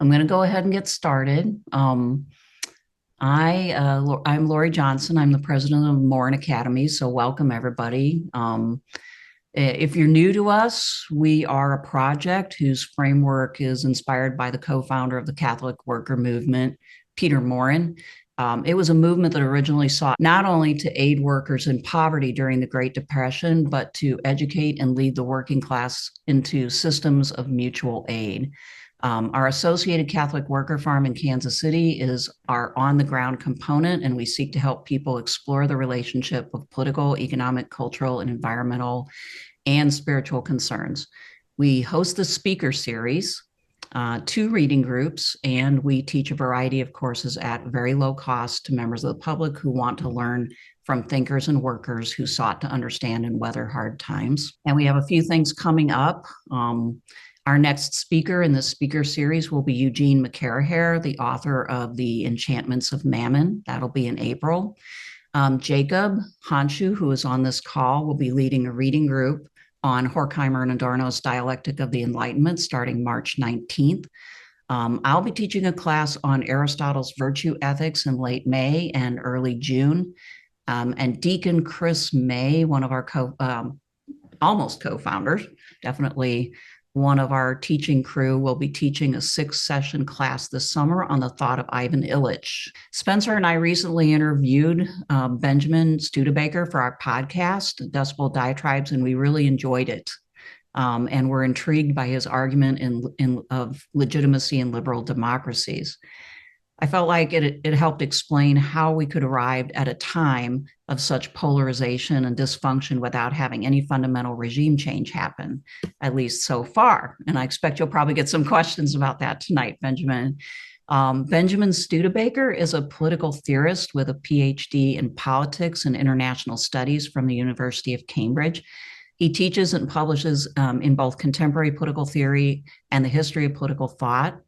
I'm going to go ahead and get started. I'm Lori Johnson. I'm the president of Morin Academy. So welcome everybody. If you're new to us, we are a project whose framework is inspired by the co-founder of the Catholic Worker Movement, Peter Morin. It was a movement that originally sought not only to aid workers in poverty during the Great Depression, but to educate and lead the working class into systems of mutual aid. Our Associated Catholic Worker Farm in Kansas City is our on-the-ground component, and we seek to help people explore the relationship of political, economic, cultural, and environmental and spiritual concerns. We host the speaker series, 2 reading groups, and we teach a variety of courses at very low cost to members of the public who want to learn from thinkers and workers who sought to understand and weather hard times. And we have a few things coming up. Our next speaker in this speaker series will be Eugene McCarraher, the author of The Enchantments of Mammon. That'll be in April. Jacob Honshu, who is on this call, will be leading a reading group on Horkheimer and Adorno's Dialectic of the Enlightenment starting March 19th. I'll be teaching a class on Aristotle's virtue ethics in late May and early June. And Deacon Chris May, one of our almost co-founders, definitely one of our teaching crew, will be teaching a 6-session class this summer on the thought of Ivan Illich. Spencer and I recently interviewed Benjamin Studebaker for our podcast, Decibel Diatribes, and we really enjoyed it. And we're intrigued by his argument of legitimacy in liberal democracies. I felt like it helped explain how we could arrive at a time of such polarization and dysfunction without having any fundamental regime change happen, at least so far. And I expect you'll probably get some questions about that tonight, Benjamin. Benjamin Studebaker is a political theorist with a PhD in politics and international studies from the University of Cambridge. He teaches and publishes in both contemporary political theory and the history of political thought,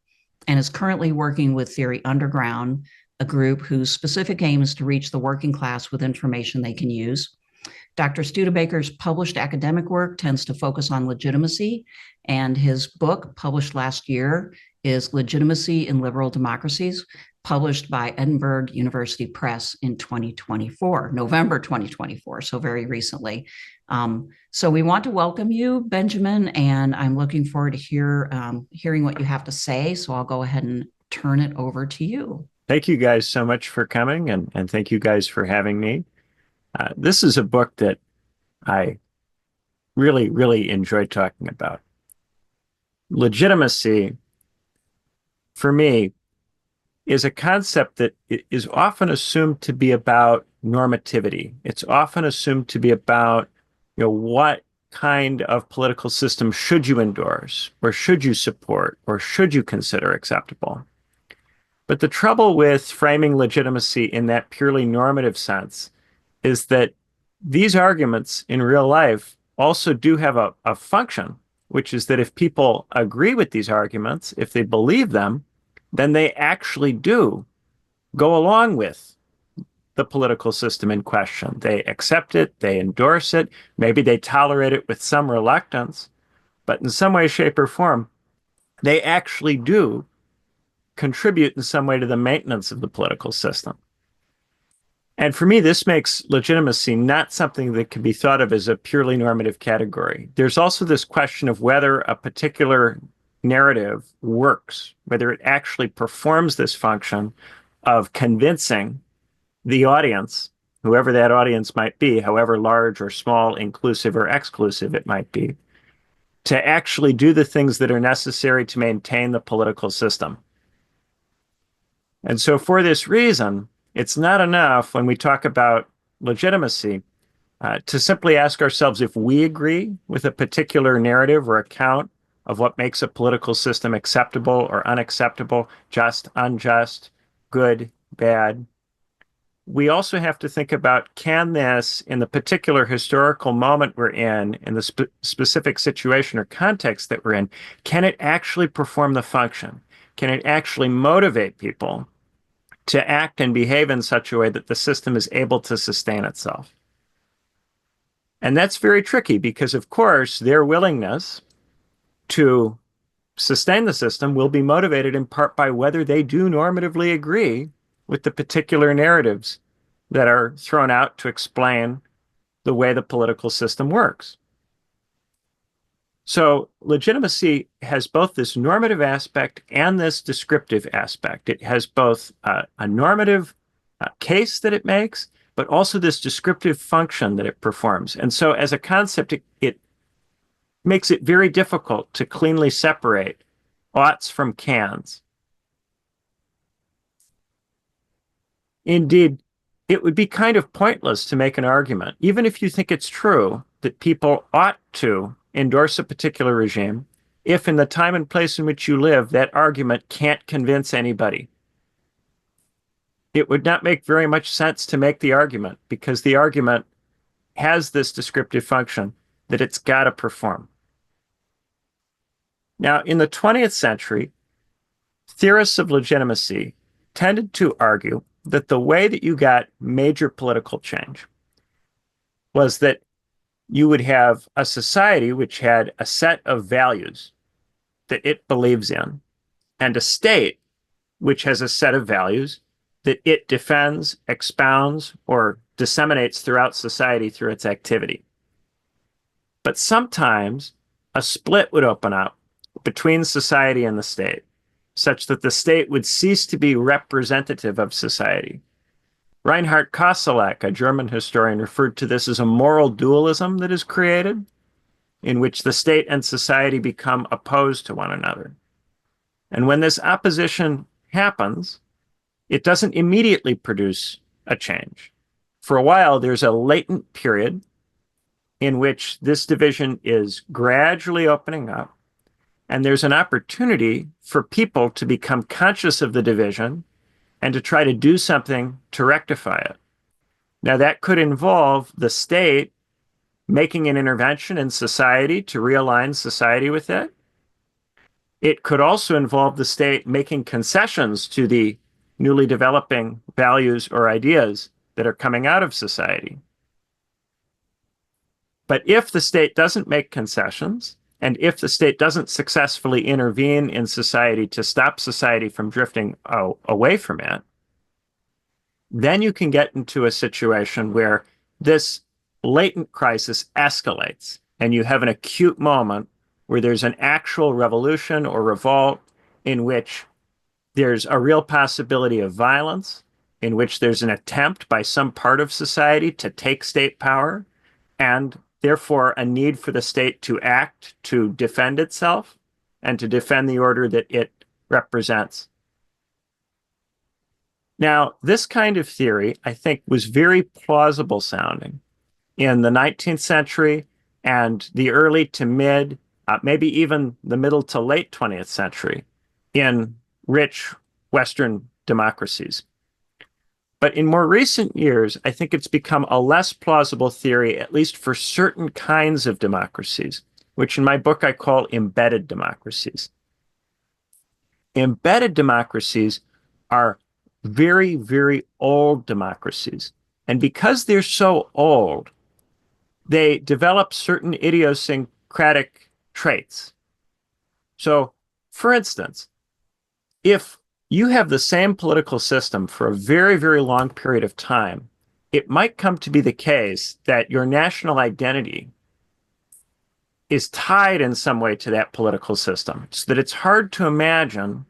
and is currently working with Theory Underground, a group whose specific aim is to reach the working class with information they can use. Dr. Studebaker's published academic work tends to focus on legitimacy, and his book, published last year, is Legitimacy in Liberal Democracies, published by Edinburgh University Press in 2024, November 2024, so very recently. So we want to welcome you, Benjamin, and I'm looking forward to hearing what you have to say. So I'll go ahead and turn it over to you. Thank you guys so much for coming, and thank you guys for having me. This is a book that I really, really enjoy talking about. Legitimacy, for me, is a concept that is often assumed to be about normativity. It's often assumed to be about, what kind of political system should you endorse, or should you support, or should you consider acceptable? But the trouble with framing legitimacy in that purely normative sense is that these arguments in real life also do have a function, which is that if people agree with these arguments, if they believe them, then they actually do go along with the political system in question. They accept it, they endorse it, maybe they tolerate it with some reluctance, but in some way, shape, or form, they actually do contribute in some way to the maintenance of the political system. And for me, this makes legitimacy not something that can be thought of as a purely normative category. There's also this question of whether a particular narrative works, whether it actually performs this function of convincing the audience, whoever that audience might be, however large or small, inclusive or exclusive it might be, to actually do the things that are necessary to maintain the political system. And so for this reason, it's not enough when we talk about legitimacy to simply ask ourselves if we agree with a particular narrative or account of what makes a political system acceptable or unacceptable, just, unjust, good, bad. We also have to think about, can this, in the particular historical moment we're in the specific situation or context that we're in, can it actually perform the function? Can it actually motivate people to act and behave in such a way that the system is able to sustain itself? And that's very tricky because, of course, their willingness to sustain the system will be motivated in part by whether they do normatively agree with the particular narratives that are thrown out to explain the way the political system works. So legitimacy has both this normative aspect and this descriptive aspect. It has both a normative case that it makes, but also this descriptive function that it performs. And so as a concept, it makes it very difficult to cleanly separate oughts from cans. Indeed, it would be kind of pointless to make an argument, even if you think it's true that people ought to endorse a particular regime, if in the time and place in which you live, that argument can't convince anybody. It would not make very much sense to make the argument because the argument has this descriptive function that it's got to perform. Now, in the 20th century, theorists of legitimacy tended to argue that the way that you got major political change was that you would have a society which had a set of values that it believes in, and a state which has a set of values that it defends, expounds, or disseminates throughout society through its activity. But sometimes a split would open up between society and the state, such that the state would cease to be representative of society. Reinhard Koselleck, a German historian, referred to this as a moral dualism that is created, in which the state and society become opposed to one another. And when this opposition happens, it doesn't immediately produce a change. For a while, there's a latent period in which this division is gradually opening up, and there's an opportunity for people to become conscious of the division and to try to do something to rectify it. Now, that could involve the state making an intervention in society to realign society with it. It could also involve the state making concessions to the newly developing values or ideas that are coming out of society. But if the state doesn't make concessions, and if the state doesn't successfully intervene in society to stop society from drifting away from it, then you can get into a situation where this latent crisis escalates and you have an acute moment where there's an actual revolution or revolt in which there's a real possibility of violence, in which there's an attempt by some part of society to take state power, and therefore a need for the state to act to defend itself and to defend the order that it represents. Now, this kind of theory, I think, was very plausible sounding in the 19th century and the early to mid, maybe even the middle to late 20th century in rich Western democracies. But in more recent years, I think it's become a less plausible theory, at least for certain kinds of democracies, which in my book I call embedded democracies. Embedded democracies are very, very old democracies. And because they're so old, they develop certain idiosyncratic traits. So, for instance, if you have the same political system for a very, very long period of time, it might come to be the case that your national identity is tied in some way to that political system, so that it's hard to imagine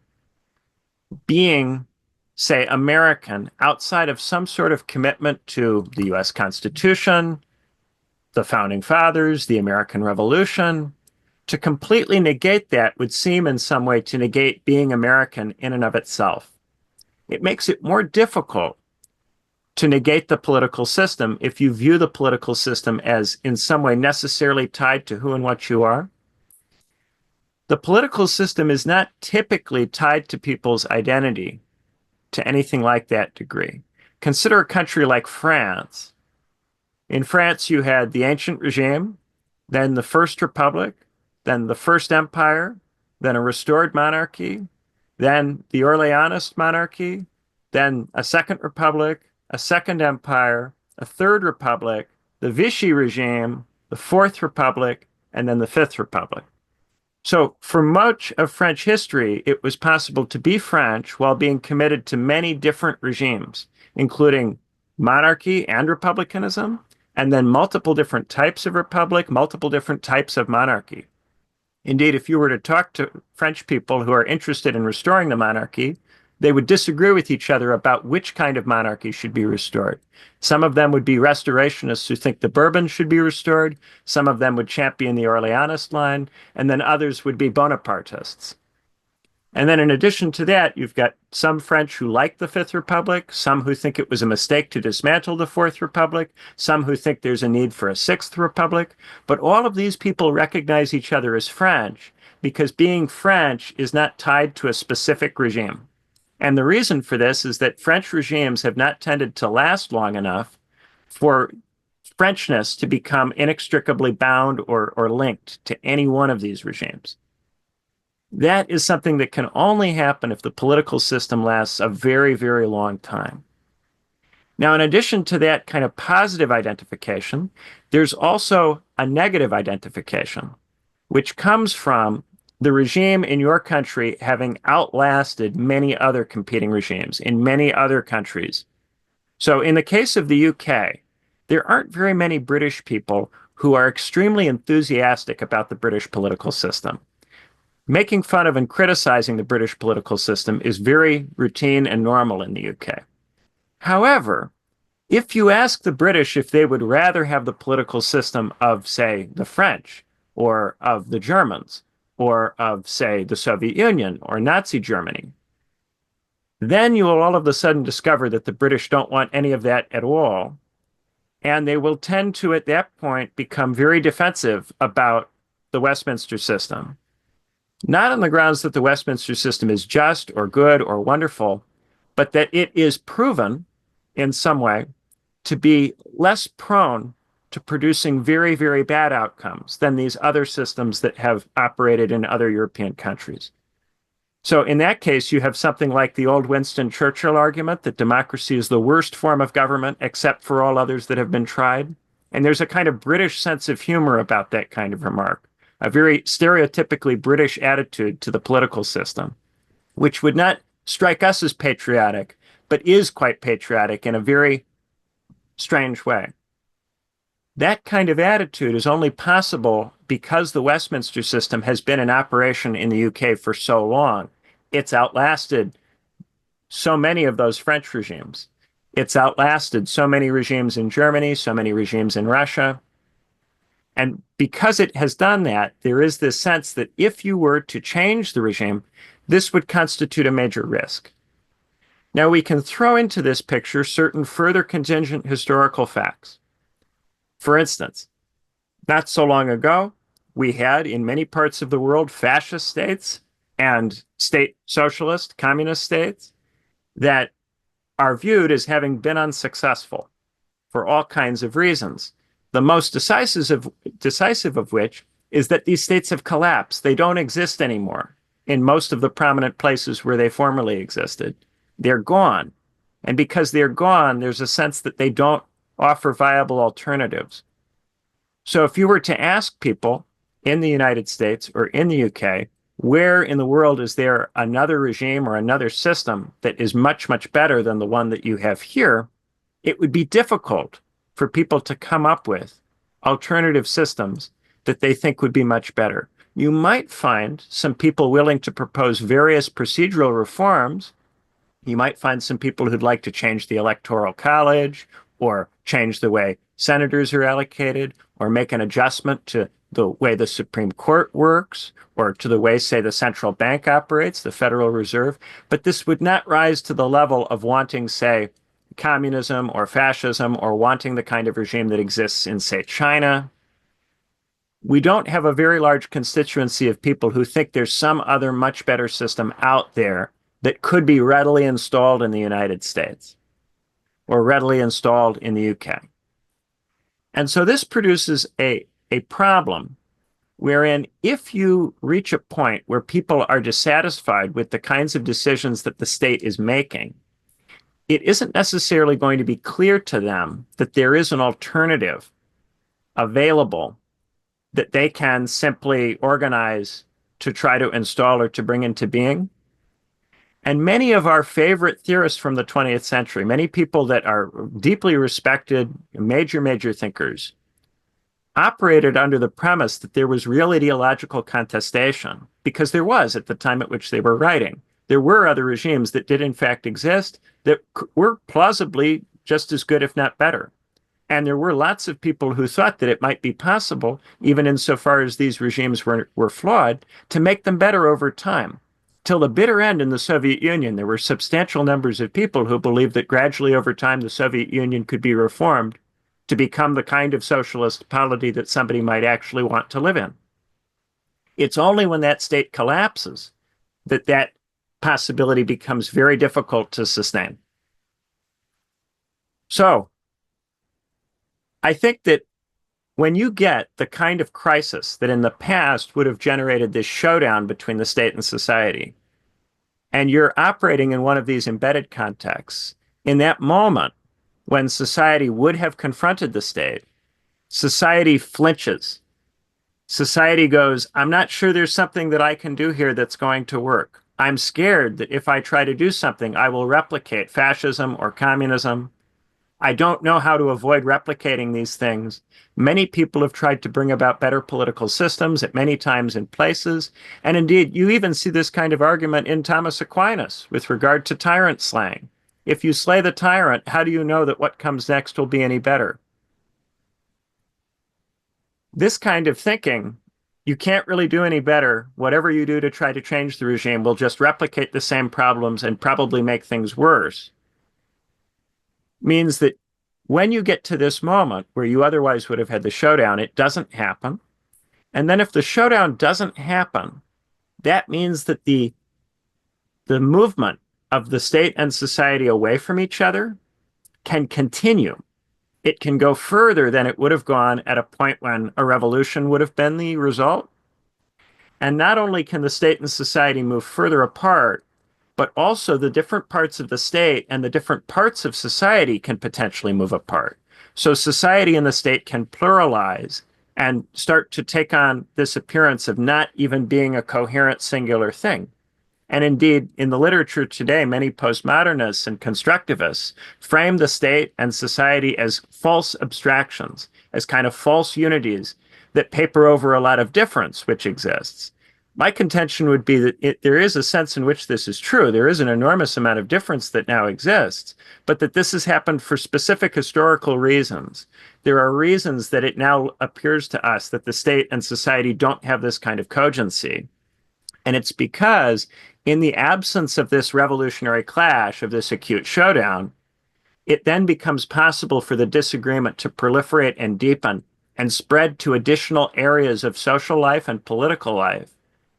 being, say, American outside of some sort of commitment to the US Constitution, the Founding Fathers, the American Revolution. To completely negate that would seem in some way to negate being American in and of itself. It makes it more difficult to negate the political system if you view the political system as in some way necessarily tied to who and what you are. The political system is not typically tied to people's identity to anything like that degree. Consider a country like France. In France, you had the ancient regime, then the First Republic, then the First Empire, then a restored monarchy, then the Orleanist monarchy, then a Second Republic, a Second Empire, a Third Republic, the Vichy regime, the Fourth Republic, and then the Fifth Republic. So, for much of French history, it was possible to be French while being committed to many different regimes, including monarchy and republicanism, and then multiple different types of republic, multiple different types of monarchy. Indeed, if you were to talk to French people who are interested in restoring the monarchy, they would disagree with each other about which kind of monarchy should be restored. Some of them would be restorationists who think the Bourbons should be restored. Some of them would champion the Orleanist line, and then others would be Bonapartists. And then in addition to that, you've got some French who like the Fifth Republic, some who think it was a mistake to dismantle the Fourth Republic, some who think there's a need for a Sixth Republic. But all of these people recognize each other as French because being French is not tied to a specific regime. And the reason for this is that French regimes have not tended to last long enough for Frenchness to become inextricably bound or linked to any one of these regimes. That is something that can only happen if the political system lasts a very, very long time. Now, in addition to that kind of positive identification, there's also a negative identification, which comes from the regime in your country having outlasted many other competing regimes in many other countries. So, in the case of the UK, there aren't very many British people who are extremely enthusiastic about the British political system. Making fun of and criticizing the British political system is very routine and normal in the UK. However, if you ask the British if they would rather have the political system of, say, the French or of the Germans or of, say, the Soviet Union or Nazi Germany, then you will all of a sudden discover that the British don't want any of that at all. And they will tend to, at that point, become very defensive about the Westminster system. Not on the grounds that the Westminster system is just or good or wonderful, but that it is proven in some way to be less prone to producing very, very bad outcomes than these other systems that have operated in other European countries. So in that case, you have something like the old Winston Churchill argument that democracy is the worst form of government except for all others that have been tried. And there's a kind of British sense of humor about that kind of remark, a very stereotypically British attitude to the political system, which would not strike us as patriotic, but is quite patriotic in a very strange way. That kind of attitude is only possible because the Westminster system has been in operation in the UK for so long. It's outlasted so many of those French regimes. It's outlasted so many regimes in Germany, so many regimes in Russia. And because it has done that, there is this sense that if you were to change the regime, this would constitute a major risk. Now, we can throw into this picture certain further contingent historical facts. For instance, not so long ago, we had in many parts of the world fascist states and state socialist, communist states that are viewed as having been unsuccessful for all kinds of reasons. The most decisive of which is that these states have collapsed. They don't exist anymore in most of the prominent places where they formerly existed. They're gone. And because they're gone, there's a sense that they don't offer viable alternatives. So if you were to ask people in the United States or in the UK, where in the world is there another regime or another system that is much, much better than the one that you have here, it would be difficult for people to come up with alternative systems that they think would be much better. You might find some people willing to propose various procedural reforms. You might find some people who'd like to change the Electoral College or change the way senators are allocated or make an adjustment to the way the Supreme Court works or to the way, say, the central bank operates, the Federal Reserve. But this would not rise to the level of wanting, say, communism or fascism or wanting the kind of regime that exists in, say, China. We don't have a very large constituency of people who think there's some other much better system out there that could be readily installed in the United States or readily installed in the UK. And so this produces a problem wherein if you reach a point where people are dissatisfied with the kinds of decisions that the state is making, it isn't necessarily going to be clear to them that there is an alternative available that they can simply organize to try to install or to bring into being. And many of our favorite theorists from the 20th century, many people that are deeply respected, major thinkers, operated under the premise that there was real ideological contestation, because there was at the time at which they were writing. There were other regimes that did in fact exist that were plausibly just as good, if not better. And there were lots of people who thought that it might be possible, even insofar as these regimes were flawed, to make them better over time. Till the bitter end in the Soviet Union, there were substantial numbers of people who believed that gradually over time the Soviet Union could be reformed to become the kind of socialist polity that somebody might actually want to live in. It's only when that state collapses that that possibility becomes very difficult to sustain. So I think that when you get the kind of crisis that in the past would have generated this showdown between the state and society, and you're operating in one of these embedded contexts, in that moment when society would have confronted the state, society flinches. Society goes, I'm not sure there's something that I can do here that's going to work. I'm scared that if I try to do something, I will replicate fascism or communism. I don't know how to avoid replicating these things. Many people have tried to bring about better political systems at many times and places. And indeed, you even see this kind of argument in Thomas Aquinas with regard to tyrant slaying. If you slay the tyrant, how do you know that what comes next will be any better? This kind of thinking, you can't really do any better. Whatever you do to try to change the regime will just replicate the same problems and probably make things worse, means that when you get to this moment where you otherwise would have had the showdown, it doesn't happen. And then if the showdown doesn't happen, that means that the movement of the state and society away from each other can continue. It can go further than it would have gone at a point when a revolution would have been the result. And not only can the state and society move further apart, but also the different parts of the state and the different parts of society can potentially move apart. So society and the state can pluralize and start to take on this appearance of not even being a coherent singular thing. And indeed, in the literature today, many postmodernists and constructivists frame the state and society as false abstractions, as kind of false unities that paper over a lot of difference which exists. My contention would be that there is a sense in which this is true. There is an enormous amount of difference that now exists, but that this has happened for specific historical reasons. There are reasons that it now appears to us that the state and society don't have this kind of cogency. And it's because in the absence of this revolutionary clash, of this acute showdown, it then becomes possible for the disagreement to proliferate and deepen and spread to additional areas of social life and political life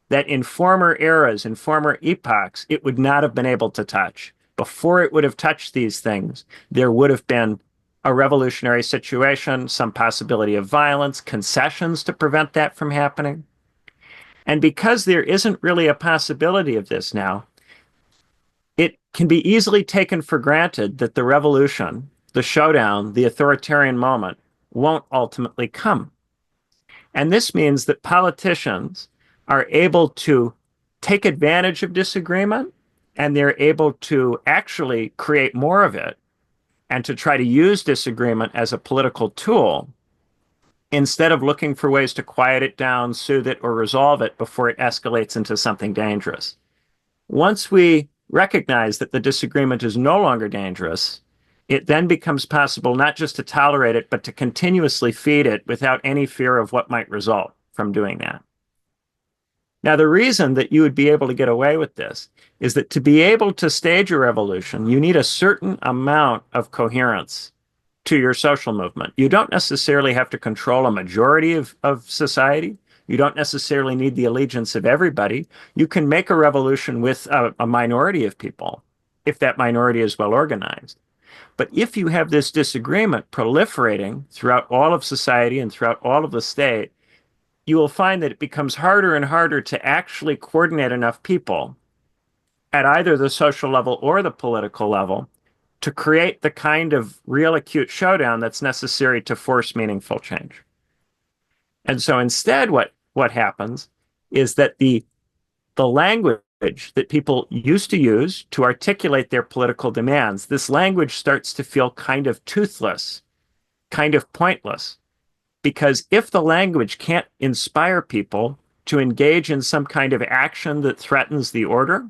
that in former eras, in former epochs, it would not have been able to touch. Before it would have touched these things, there would have been a revolutionary situation, some possibility of violence, concessions to prevent that from happening. And because there isn't really a possibility of this now, it can be easily taken for granted that the revolution, the showdown, the authoritarian moment won't ultimately come. And this means that politicians are able to take advantage of disagreement, and they're able to actually create more of it and to try to use disagreement as a political tool instead of looking for ways to quiet it down, soothe it, or resolve it before it escalates into something dangerous. Once we recognize that the disagreement is no longer dangerous, it then becomes possible not just to tolerate it, but to continuously feed it without any fear of what might result from doing that. Now, the reason that you would be able to get away with this is that to be able to stage a revolution, you need a certain amount of coherence to your social movement. You don't necessarily have to control a majority of society. You don't necessarily need the allegiance of everybody. You can make a revolution with a minority of people, if that minority is well organized. But if you have this disagreement proliferating throughout all of society and throughout all of the state, you will find that it becomes harder and harder to actually coordinate enough people at either the social level or the political level to create the kind of real acute showdown that's necessary to force meaningful change. And so instead, what happens is that the the language that people used to use to articulate their political demands, this language starts to feel kind of toothless, kind of pointless. Because if the language can't inspire people to engage in some kind of action that threatens the order,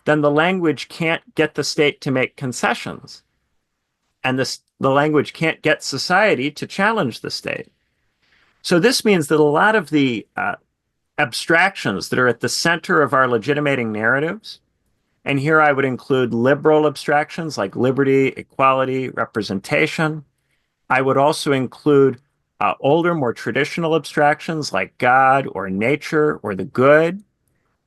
then the language can't get the state to make concessions. And the language can't get society to challenge the state. So this means that a lot of the abstractions that are at the center of our legitimating narratives, and here I would include liberal abstractions like liberty, equality, representation. I would also include older, more traditional abstractions like God or nature or the good,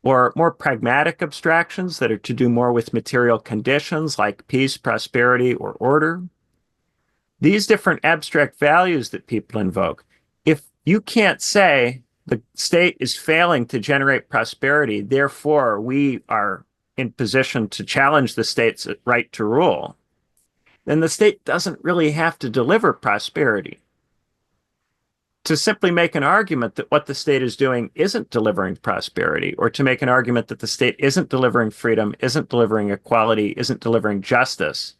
or more pragmatic abstractions that are to do more with material conditions like peace, prosperity, or order. These different abstract values that people invoke, if you can't say the state is failing to generate prosperity, therefore we are in position to challenge the state's right to rule, then the state doesn't really have to deliver prosperity. To simply make an argument that what the state is doing isn't delivering prosperity, or to make an argument that the state isn't delivering freedom, isn't delivering equality, isn't delivering justice,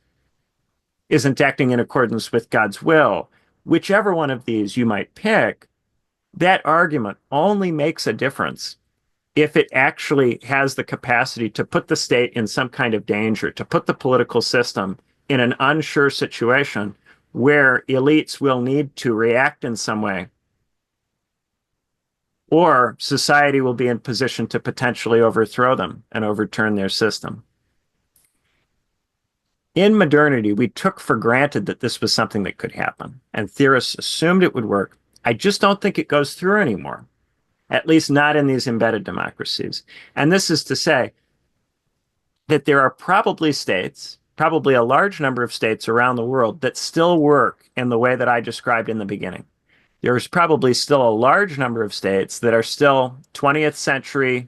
isn't acting in accordance with God's will, whichever one of these you might pick, that argument only makes a difference if it actually has the capacity to put the state in some kind of danger, to put the political system in an unsure situation where elites will need to react in some way, or society will be in position to potentially overthrow them and overturn their system. In modernity, we took for granted that this was something that could happen, and theorists assumed it would work. I just don't think it goes through anymore, at least not in these embedded democracies. And this is to say that there are probably states, probably a large number of states around the world that still work in the way that I described in the beginning. There's probably still a large number of states that are still 20th century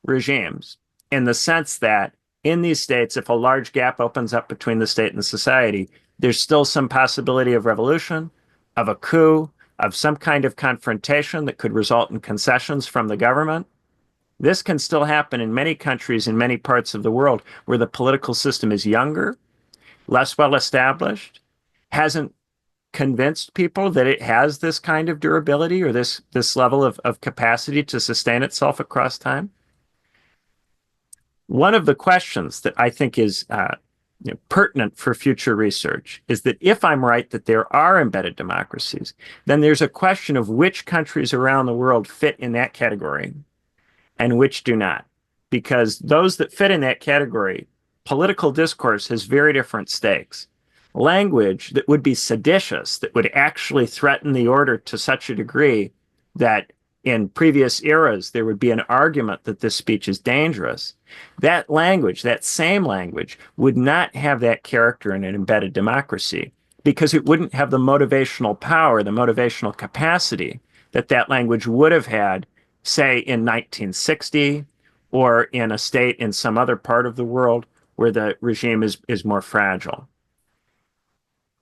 regimes, in the sense that in these states, if a large gap opens up between the state and society, there's still some possibility of revolution, of a coup, of some kind of confrontation that could result in concessions from the government. This can still happen in many countries in many parts of the world where the political system is younger, less well established, hasn't convinced people that it has this kind of durability or this level of capacity to sustain itself across time. One of the questions that I think is pertinent for future research is that if I'm right that there are embedded democracies, then there's a question of which countries around the world fit in that category and which do not. Because those that fit in that category, political discourse has very different stakes. Language that would be seditious, that would actually threaten the order to such a degree that in previous eras there would be an argument that this speech is dangerous. That language, that same language, would not have that character in an embedded democracy because it wouldn't have the motivational power, the motivational capacity that that language would have had, say, in 1960 or in a state in some other part of the world where the regime is more fragile.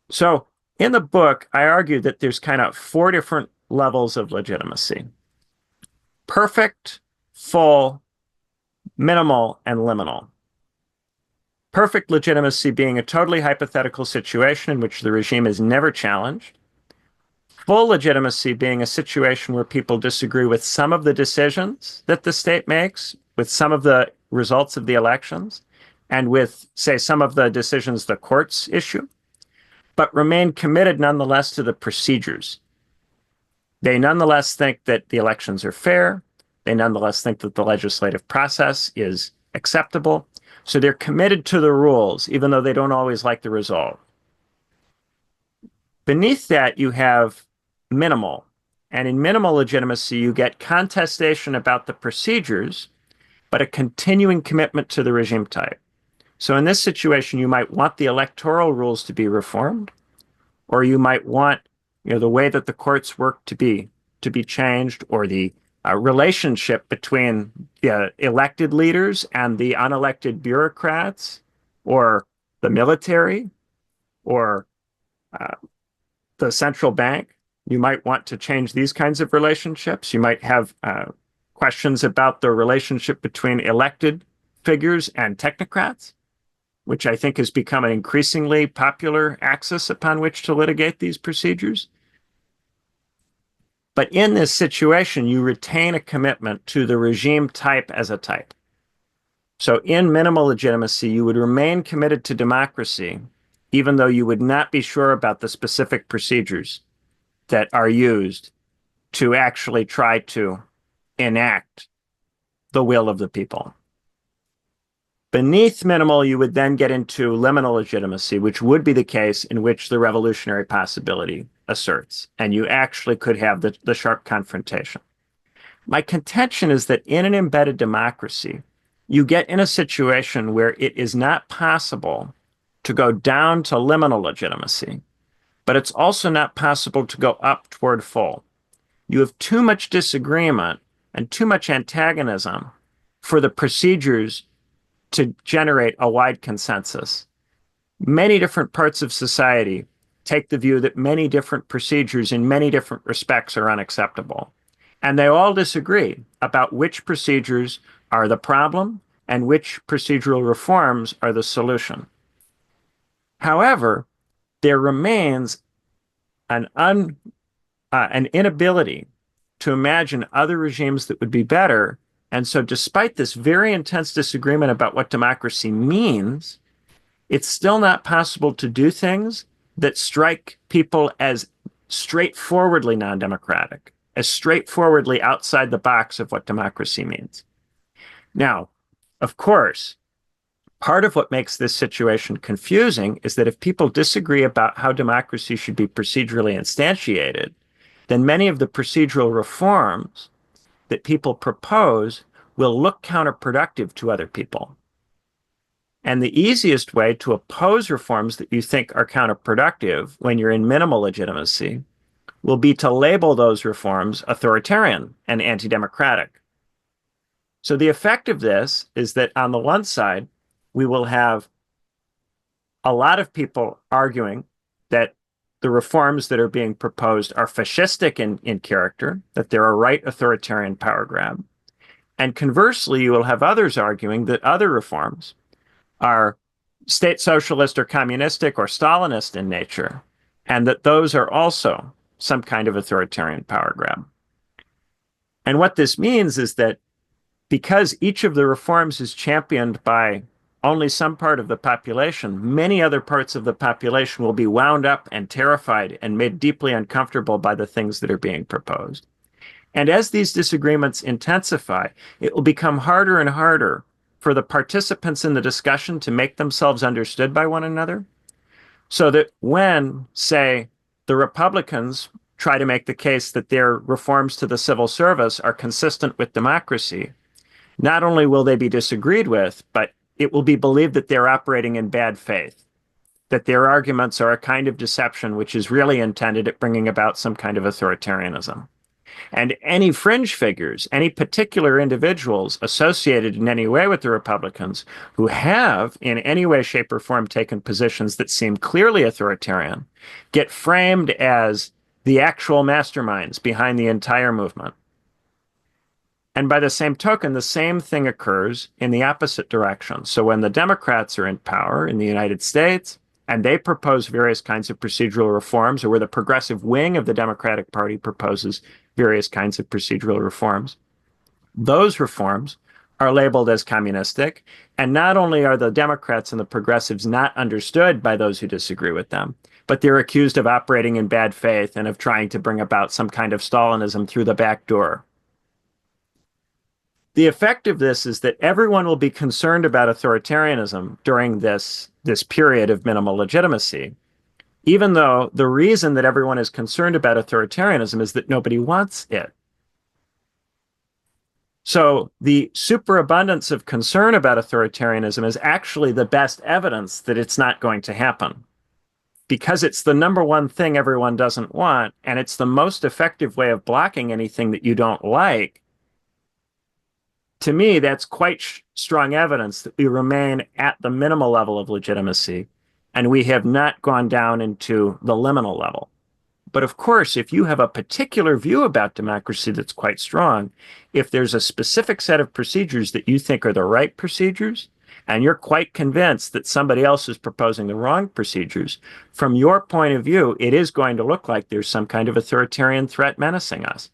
So in the book, I argue that there's kind of 4 different levels of legitimacy: perfect, full, minimal, and liminal. Perfect legitimacy being a totally hypothetical situation in which the regime is never challenged. Full legitimacy being a situation where people disagree with some of the decisions that the state makes, with some of the results of the elections, and with, say, some of the decisions the courts issue, but remain committed nonetheless to the procedures. They nonetheless think that the elections are fair. They nonetheless think that the legislative process is acceptable. So they're committed to the rules, even though they don't always like the result. Beneath that, you have minimal. And in minimal legitimacy, you get contestation about the procedures, but a continuing commitment to the regime type. So in this situation, you might want the electoral rules to be reformed, or you might want, the way that the courts work to be changed, or the relationship between the elected leaders and the unelected bureaucrats, or the military, or the central bank. You might want to change these kinds of relationships. You might have questions about the relationship between elected figures and technocrats, which I think has become an increasingly popular axis upon which to litigate these procedures. But in this situation, you retain a commitment to the regime type as a type. So in minimal legitimacy, you would remain committed to democracy, even though you would not be sure about the specific procedures that are used to actually try to enact the will of the people. Beneath minimal, you would then get into liminal legitimacy, which would be the case in which the revolutionary possibility asserts, and you actually could have the sharp confrontation. My contention is that in an embedded democracy, you get in a situation where it is not possible to go down to liminal legitimacy, but it's also not possible to go up toward full. You have too much disagreement and too much antagonism for the procedures to generate a wide consensus. Many different parts of society take the view that many different procedures in many different respects are unacceptable. And they all disagree about which procedures are the problem and which procedural reforms are the solution. However, there remains an inability to imagine other regimes that would be better. And so despite this very intense disagreement about what democracy means, it's still not possible to do things that strike people as straightforwardly non-democratic, as straightforwardly outside the box of what democracy means. Now, of course, part of what makes this situation confusing is that if people disagree about how democracy should be procedurally instantiated, then many of the procedural reforms that people propose will look counterproductive to other people. And the easiest way to oppose reforms that you think are counterproductive when you're in minimal legitimacy will be to label those reforms authoritarian and anti-democratic. So the effect of this is that on the one side, we will have a lot of people arguing that the reforms that are being proposed are fascistic in character, that they're a right authoritarian power grab. And conversely, you will have others arguing that other reforms are state socialist or communistic or Stalinist in nature, and that those are also some kind of authoritarian power grab. And what this means is that because each of the reforms is championed by only some part of the population, many other parts of the population will be wound up and terrified and made deeply uncomfortable by the things that are being proposed. And as these disagreements intensify, it will become harder and harder for the participants in the discussion to make themselves understood by one another, so that when, say, the Republicans try to make the case that their reforms to the civil service are consistent with democracy, not only will they be disagreed with, but it will be believed that they're operating in bad faith, that their arguments are a kind of deception which is really intended at bringing about some kind of authoritarianism. And any fringe figures, any particular individuals associated in any way with the Republicans who have in any way, shape, or form taken positions that seem clearly authoritarian get framed as the actual masterminds behind the entire movement. And by the same token, the same thing occurs in the opposite direction. So when the Democrats are in power in the United States and they propose various kinds of procedural reforms, or where the progressive wing of the Democratic Party proposes various kinds of procedural reforms, those reforms are labeled as communistic. And not only are the Democrats and the progressives not understood by those who disagree with them, but they're accused of operating in bad faith and of trying to bring about some kind of Stalinism through the back door. The effect of this is that everyone will be concerned about authoritarianism during this period of minimal legitimacy, even though the reason that everyone is concerned about authoritarianism is that nobody wants it. So the superabundance of concern about authoritarianism is actually the best evidence that it's not going to happen, because it's the number one thing everyone doesn't want, and it's the most effective way of blocking anything that you don't like. To me, that's quite strong evidence that we remain at the minimal level of legitimacy, and we have not gone down into the liminal level. But of course, if you have a particular view about democracy that's quite strong, if there's a specific set of procedures that you think are the right procedures, and you're quite convinced that somebody else is proposing the wrong procedures, from your point of view, it is going to look like there's some kind of authoritarian threat menacing us.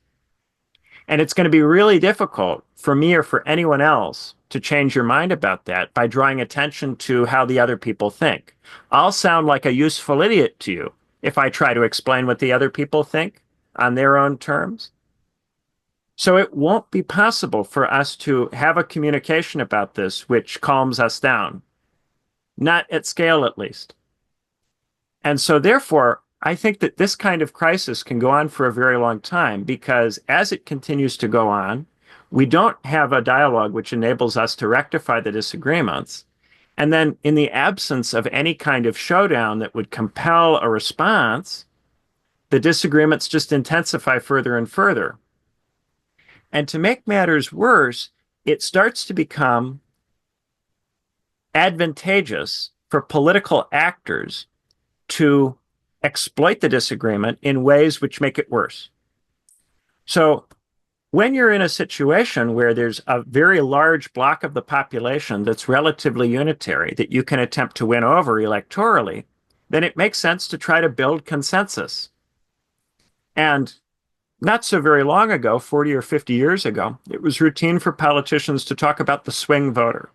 And it's going to be really difficult for me or for anyone else to change your mind about that by drawing attention to how the other people think. I'll sound like a useful idiot to you if I try to explain what the other people think on their own terms. So it won't be possible for us to have a communication about this which calms us down, not at scale at least. And so therefore, I think that this kind of crisis can go on for a very long time because as it continues to go on, we don't have a dialogue which enables us to rectify the disagreements. And then in the absence of any kind of showdown that would compel a response, the disagreements just intensify further and further. And to make matters worse, it starts to become advantageous for political actors to exploit the disagreement in ways which make it worse. So when you're in a situation where there's a very large block of the population that's relatively unitary that you can attempt to win over electorally, then it makes sense to try to build consensus. And not so very long ago, 40 or 50 years ago, it was routine for politicians to talk about the swing voter,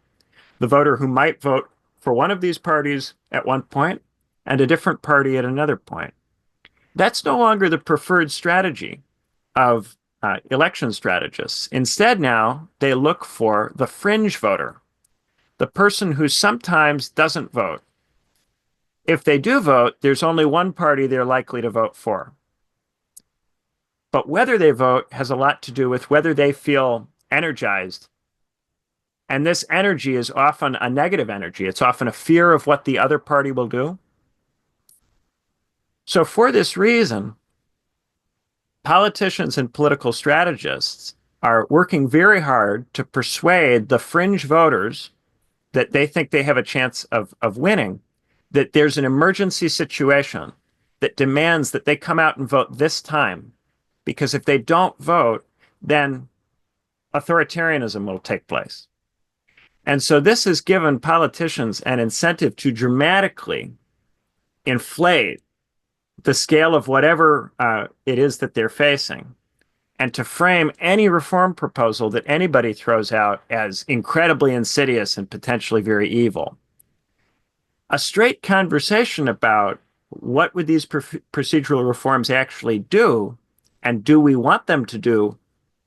the voter who might vote for one of these parties at one point and a different party at another point. That's no longer the preferred strategy of election strategists. Instead, now they look for the fringe voter, the person who sometimes doesn't vote. If they do vote, there's only one party they're likely to vote for. But whether they vote has a lot to do with whether they feel energized. And this energy is often a negative energy. It's often a fear of what the other party will do. So for this reason, politicians and political strategists are working very hard to persuade the fringe voters that they think they have a chance of winning, that there's an emergency situation that demands that they come out and vote this time. Because if they don't vote, then authoritarianism will take place. And so this has given politicians an incentive to dramatically inflate the scale of whatever it is that they're facing, and to frame any reform proposal that anybody throws out as incredibly insidious and potentially very evil. A straight conversation about what would these procedural reforms actually do, and do we want them to do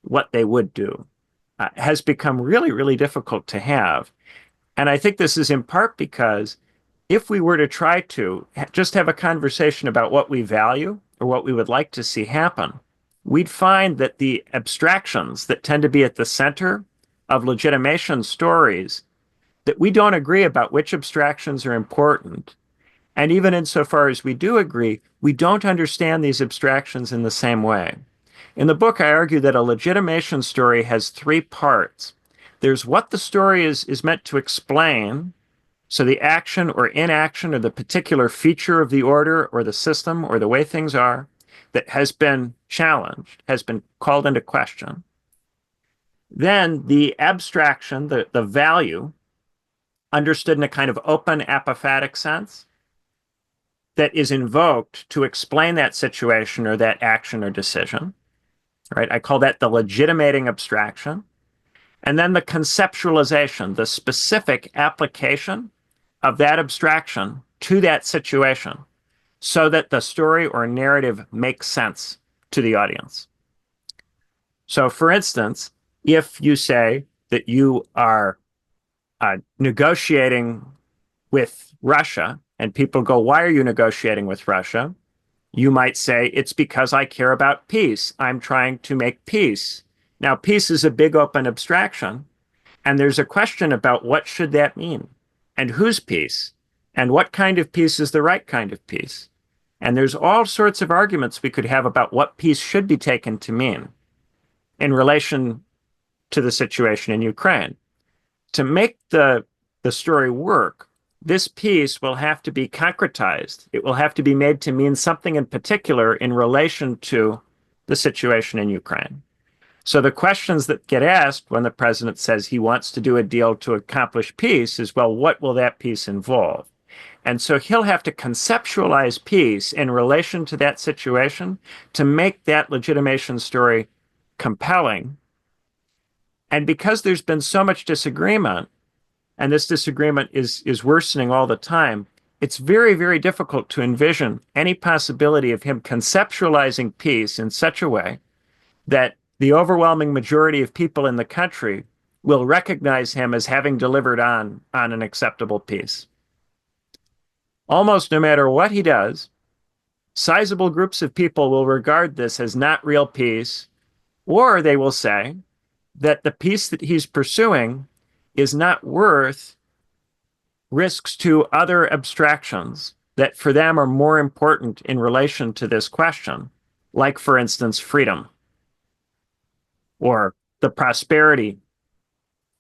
what they would do, has become really, really difficult to have. And I think this is in part because if we were to try to just have a conversation about what we value or what we would like to see happen, we'd find that the abstractions that tend to be at the center of legitimation stories, that we don't agree about which abstractions are important. And even insofar as we do agree, we don't understand these abstractions in the same way. In the book, I argue that a legitimation story has three parts. There's what the story is meant to explain, so the action or inaction or the particular feature of the order or the system or the way things are that has been challenged, has been called into question. Then the abstraction, the value, understood in a kind of open apophatic sense, that is invoked to explain that situation or that action or decision, right? I call that the legitimating abstraction. And then the conceptualization, the specific application of that abstraction to that situation so that the story or narrative makes sense to the audience. So for instance, if you say that you are negotiating with Russia, and people go, why are you negotiating with Russia? You might say, it's because I care about peace. I'm trying to make peace. Now, peace is a big open abstraction, and there's a question about what should that mean, and whose peace, and what kind of peace is the right kind of peace. And there's all sorts of arguments we could have about what peace should be taken to mean in relation to the situation in Ukraine. To make the story work, this peace will have to be concretized. It will have to be made to mean something in particular in relation to the situation in Ukraine. So the questions that get asked when the president says he wants to do a deal to accomplish peace is, well, what will that peace involve? And so he'll have to conceptualize peace in relation to that situation to make that legitimation story compelling. And because there's been so much disagreement, and this disagreement is worsening all the time, it's very, very difficult to envision any possibility of him conceptualizing peace in such a way that the overwhelming majority of people in the country will recognize him as having delivered on an acceptable peace. Almost no matter what he does, sizable groups of people will regard this as not real peace, or they will say that the peace that he's pursuing is not worth risks to other abstractions that for them are more important in relation to this question, like, for instance, freedom or the prosperity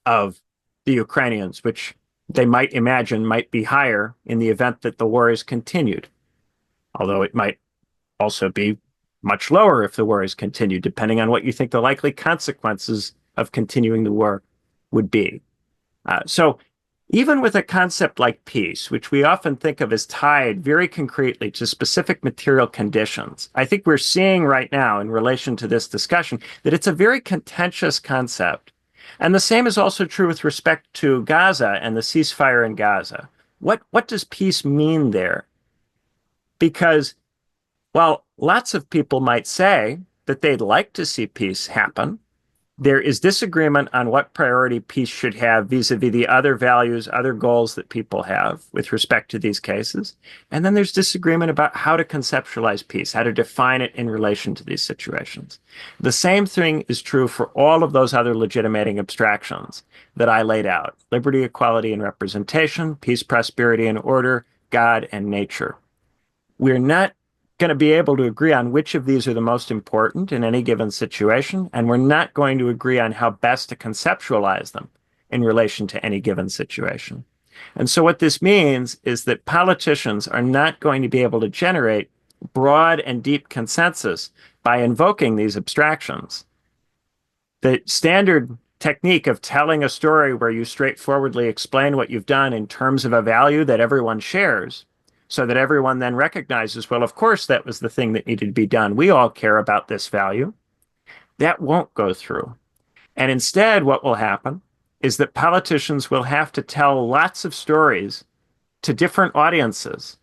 of the Ukrainians, which they might imagine might be higher in the event that the war is continued, although it might also be much lower if the war is continued, depending on what you think the likely consequences of continuing the war would be. So even with a concept like peace, which we often think of as tied very concretely to specific material conditions, I think we're seeing right now in relation to this discussion that it's a very contentious concept. And the same is also true with respect to Gaza and the ceasefire in Gaza. What does peace mean there? Because while lots of people might say that they'd like to see peace happen, there is disagreement on what priority peace should have vis-a-vis the other values, other goals that people have with respect to these cases. And then there's disagreement about how to conceptualize peace, how to define it in relation to these situations. The same thing is true for all of those other legitimating abstractions that I laid out: liberty, equality, and representation, peace, prosperity, and order, God, and nature. We're not going to be able to agree on which of these are the most important in any given situation, and we're not going to agree on how best to conceptualize them in relation to any given situation. And so what this means is that politicians are not going to be able to generate broad and deep consensus by invoking these abstractions. The standard technique of telling a story where you straightforwardly explain what you've done in terms of a value that everyone shares, so that everyone then recognizes, well, of course, that was the thing that needed to be done. We all care about this value. That won't go through. And instead, what will happen is that politicians will have to tell lots of stories to different audiences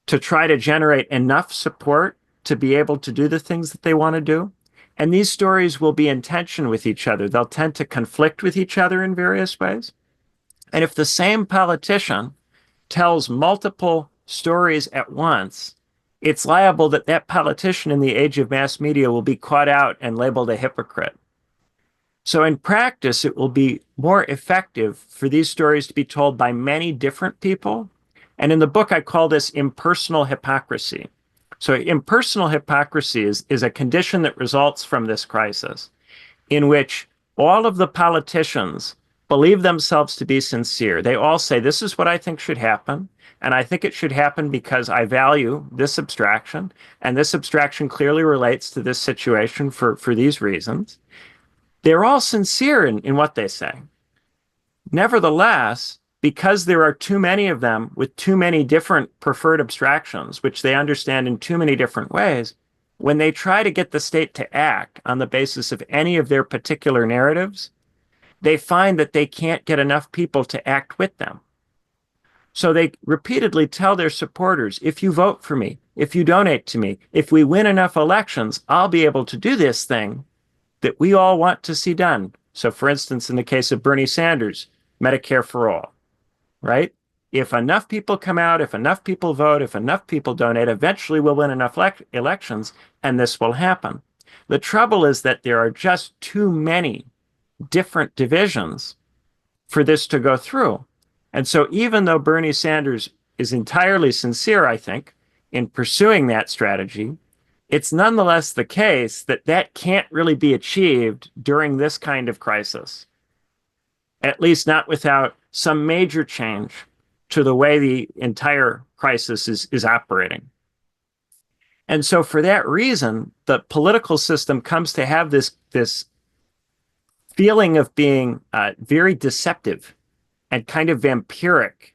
to try to generate enough support to be able to do the things that they want to do. And these stories will be in tension with each other. They'll tend to conflict with each other in various ways. And if the same politician tells multiple stories at once, it's liable that that politician in the age of mass media will be caught out and labeled a hypocrite. So in practice, it will be more effective for these stories to be told by many different people. And in the book, I call this impersonal hypocrisy. So impersonal hypocrisy is a condition that results from this crisis in which all of the politicians believe themselves to be sincere. They all say, this is what I think should happen. And I think it should happen because I value this abstraction. And this abstraction clearly relates to this situation for these reasons. They're all sincere in what they say. Nevertheless, because there are too many of them with too many different preferred abstractions, which they understand in too many different ways, when they try to get the state to act on the basis of any of their particular narratives, they find that they can't get enough people to act with them. So they repeatedly tell their supporters, if you vote for me, if you donate to me, if we win enough elections, I'll be able to do this thing that we all want to see done. So for instance, in the case of Bernie Sanders, Medicare for all, right? If enough people come out, if enough people vote, if enough people donate, eventually we'll win enough elections and this will happen. The trouble is that there are just too many different divisions for this to go through. And so even though Bernie Sanders is entirely sincere, I think, in pursuing that strategy, it's nonetheless the case that that can't really be achieved during this kind of crisis, at least not without some major change to the way the entire crisis is operating. And so for that reason, the political system comes to have this feeling of being very deceptive and kind of vampiric.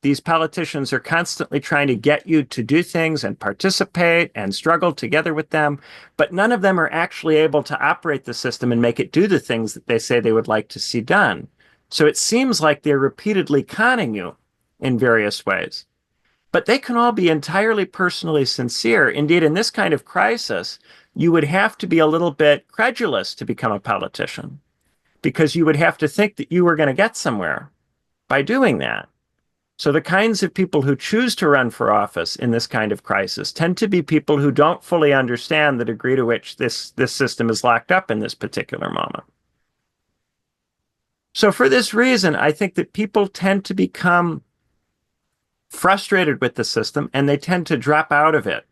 These politicians are constantly trying to get you to do things and participate and struggle together with them, but none of them are actually able to operate the system and make it do the things that they say they would like to see done. So it seems like they're repeatedly conning you in various ways. But they can all be entirely personally sincere. Indeed, in this kind of crisis, you would have to be a little bit credulous to become a politician because you would have to think that you were going to get somewhere by doing that. So the kinds of people who choose to run for office in this kind of crisis tend to be people who don't fully understand the degree to which this system is locked up in this particular moment. So for this reason, I think that people tend to become frustrated with the system and they tend to drop out of it.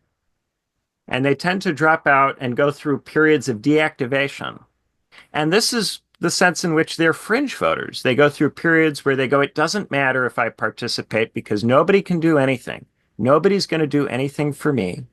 And they tend to drop out and go through periods of deactivation. And this is the sense in which they're fringe voters. They go through periods where they go, it doesn't matter if I participate because nobody can do anything. Nobody's going to do anything for me.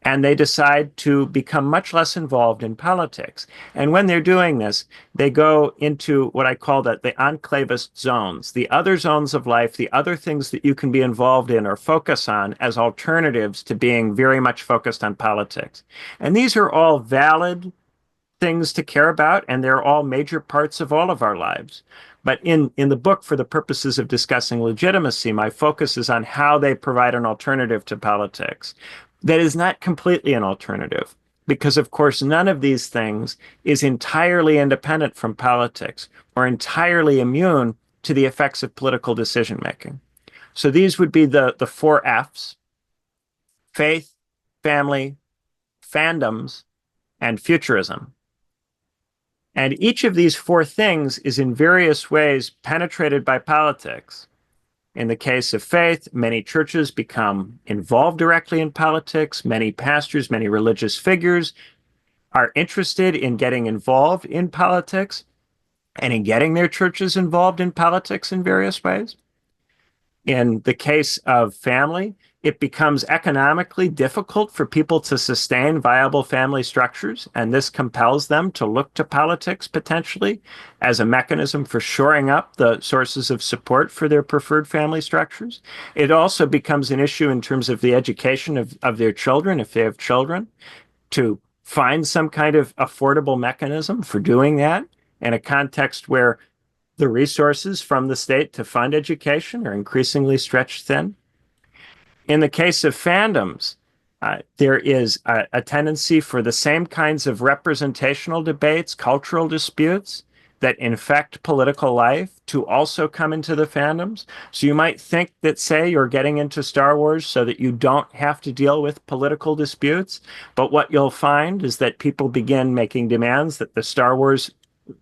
And they decide to become much less involved in politics. And when they're doing this, they go into what I call the enclavist zones, the other zones of life, the other things that you can be involved in or focus on as alternatives to being very much focused on politics. And these are all valid things to care about, and they're all major parts of all of our lives. But in the book, for the purposes of discussing legitimacy, my focus is on how they provide an alternative to politics that is not completely an alternative, because, of course, none of these things is entirely independent from politics or entirely immune to the effects of political decision-making. So these would be the four Fs: faith, family, fandoms, and futurism. And each of these four things is in various ways penetrated by politics. In the case of faith, many churches become involved directly in politics. Many pastors, many religious figures are interested in getting involved in politics and in getting their churches involved in politics in various ways. In the case of family, it becomes economically difficult for people to sustain viable family structures, and this compels them to look to politics potentially as a mechanism for shoring up the sources of support for their preferred family structures. It also becomes an issue in terms of the education of their children, if they have children, to find some kind of affordable mechanism for doing that in a context where the resources from the state to fund education are increasingly stretched thin. In the case of fandoms, there is a tendency for the same kinds of representational debates, cultural disputes that infect political life to also come into the fandoms. So you might think that, say, you're getting into Star Wars so that you don't have to deal with political disputes. But what you'll find is that people begin making demands that the Star Wars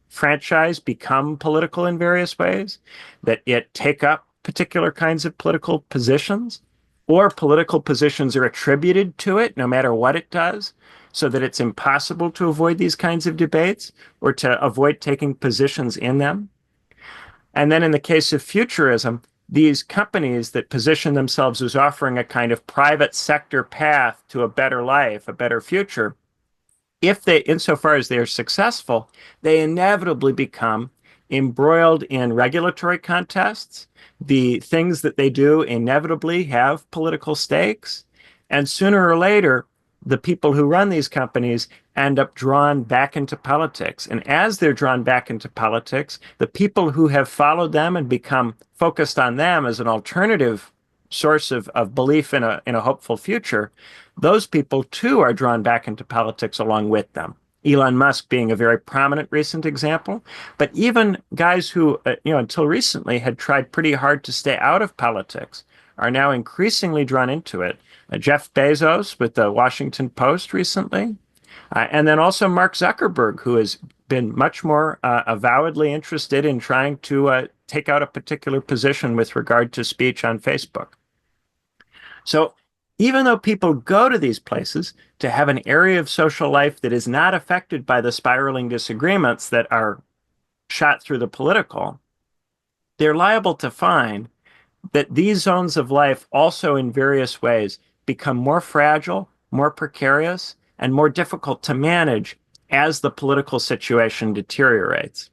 franchise become political in various ways, that it take up particular kinds of political positions, or political positions are attributed to it no matter what it does, so that it's impossible to avoid these kinds of debates or to avoid taking positions in them. And then in the case of futurism, these companies that position themselves as offering a kind of private sector path to a better life, a better future, if they, insofar as they are successful, they inevitably become embroiled in regulatory contests. The things that they do inevitably have political stakes. And sooner or later, the people who run these companies end up drawn back into politics. And as they're drawn back into politics, the people who have followed them and become focused on them as an alternative source of belief in a hopeful future, those people too are drawn back into politics along with them. Elon Musk being a very prominent recent example, but even guys who, until recently had tried pretty hard to stay out of politics are now increasingly drawn into it. Jeff Bezos with the Washington Post recently, and then also Mark Zuckerberg, who has been much more avowedly interested in trying to take out a particular position with regard to speech on Facebook. So even though people go to these places to have an area of social life that is not affected by the spiraling disagreements that are shot through the political, they're liable to find that these zones of life also in various ways become more fragile, more precarious, and more difficult to manage as the political situation deteriorates.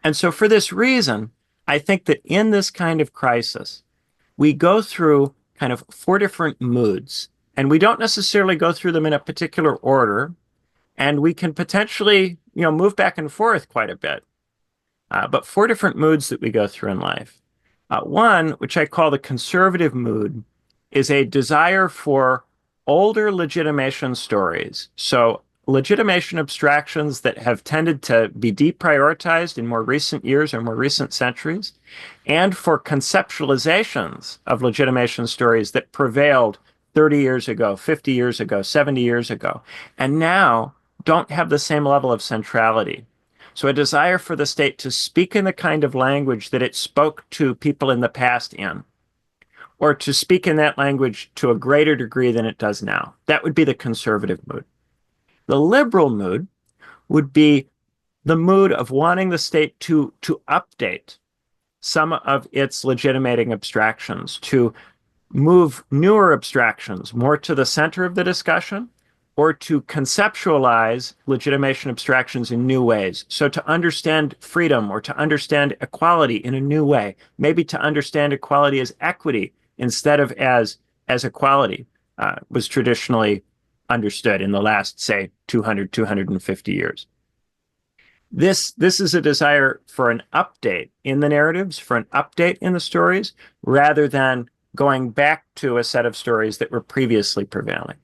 And so for this reason, I think that in this kind of crisis, we go through kind of four different moods, and we don't necessarily go through them in a particular order, and we can potentially, move back and forth quite a bit. But four different moods that we go through in life. One, which I call the conservative mood, is a desire for older legitimation stories. So, legitimation abstractions that have tended to be deprioritized in more recent years or more recent centuries, and for conceptualizations of legitimation stories that prevailed 30 years ago, 50 years ago, 70 years ago, and now don't have the same level of centrality. So a desire for the state to speak in the kind of language that it spoke to people in the past in, or to speak in that language to a greater degree than it does now. That would be the conservative mood. The liberal mood would be the mood of wanting the state to update some of its legitimating abstractions, to move newer abstractions more to the center of the discussion, or to conceptualize legitimation abstractions in new ways. So to understand freedom or to understand equality in a new way, maybe to understand equality as equity instead of as equality was traditionally understood in the last, say, 200, 250 years. This is a desire for an update in the narratives, for an update in the stories, rather than going back to a set of stories that were previously prevailing.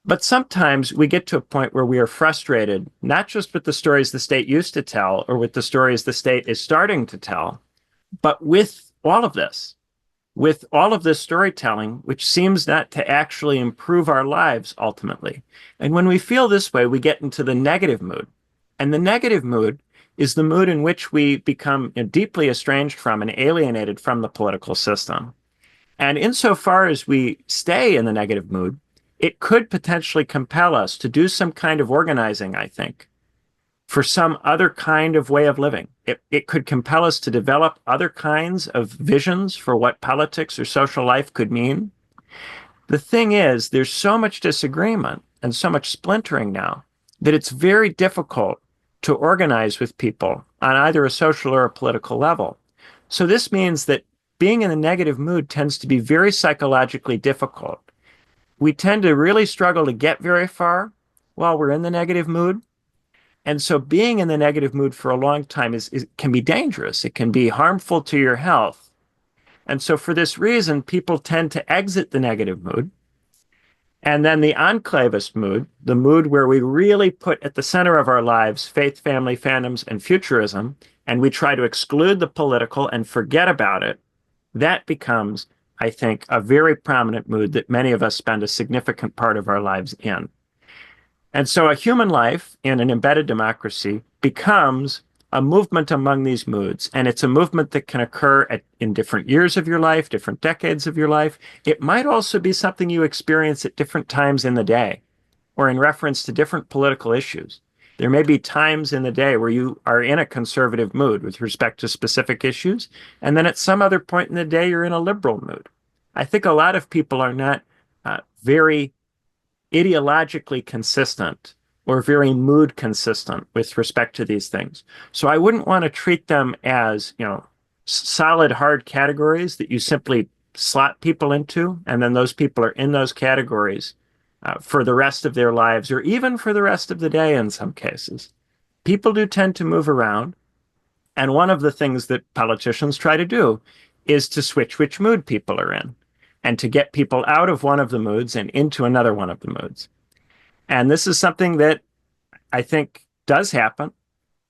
But sometimes we get to a point where we are frustrated, not just with the stories the state used to tell or with the stories the state is starting to tell, but with all of this storytelling, which seems not to actually improve our lives ultimately. And when we feel this way, we get into the negative mood. And the negative mood is the mood in which we become deeply estranged from and alienated from the political system. And insofar as we stay in the negative mood, it could potentially compel us to do some kind of organizing, I think, for some other kind of way of living. It could compel us to develop other kinds of visions for what politics or social life could mean. The thing is, there's so much disagreement and so much splintering now that it's very difficult to organize with people on either a social or a political level. So this means that being in a negative mood tends to be very psychologically difficult. We tend to really struggle to get very far while we're in the negative mood. And so being in the negative mood for a long time can be dangerous. It can be harmful to your health. And so for this reason, people tend to exit the negative mood. And then the enclavist mood, the mood where we really put at the center of our lives faith, family, fandoms, and futurism, and we try to exclude the political and forget about it, that becomes, I think, a very prominent mood that many of us spend a significant part of our lives in. And so a human life in an embedded democracy becomes a movement among these moods. And it's a movement that can occur in different years of your life, different decades of your life. It might also be something you experience at different times in the day or in reference to different political issues. There may be times in the day where you are in a conservative mood with respect to specific issues, and then at some other point in the day, you're in a liberal mood. I think a lot of people are not very ideologically consistent or very mood consistent with respect to these things. So I wouldn't want to treat them as, solid, hard categories that you simply slot people into, and then those people are in those categories for the rest of their lives, or even for the rest of the day in some cases. People do tend to move around, and one of the things that politicians try to do is to switch which mood people are in, and to get people out of one of the moods and into another one of the moods. And this is something that I think does happen,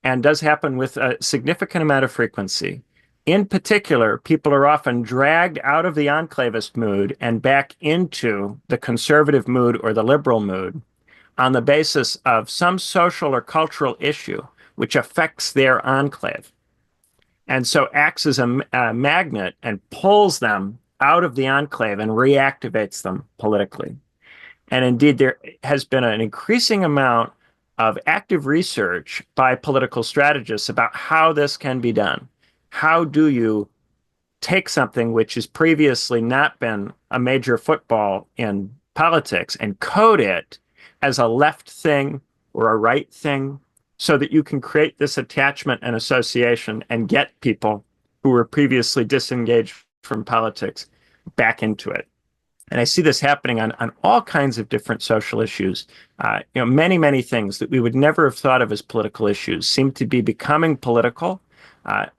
and does happen with a significant amount of frequency. In particular, people are often dragged out of the enclavist mood and back into the conservative mood or the liberal mood on the basis of some social or cultural issue which affects their enclave. And so acts as a magnet and pulls them out of the enclave and reactivates them politically. And indeed, there has been an increasing amount of active research by political strategists about how this can be done. How do you take something which has previously not been a major football in politics and code it as a left thing or a right thing so that you can create this attachment and association and get people who were previously disengaged from politics back into it. And I see this happening on all kinds of different social issues. Many, many things that we would never have thought of as political issues seem to be becoming political,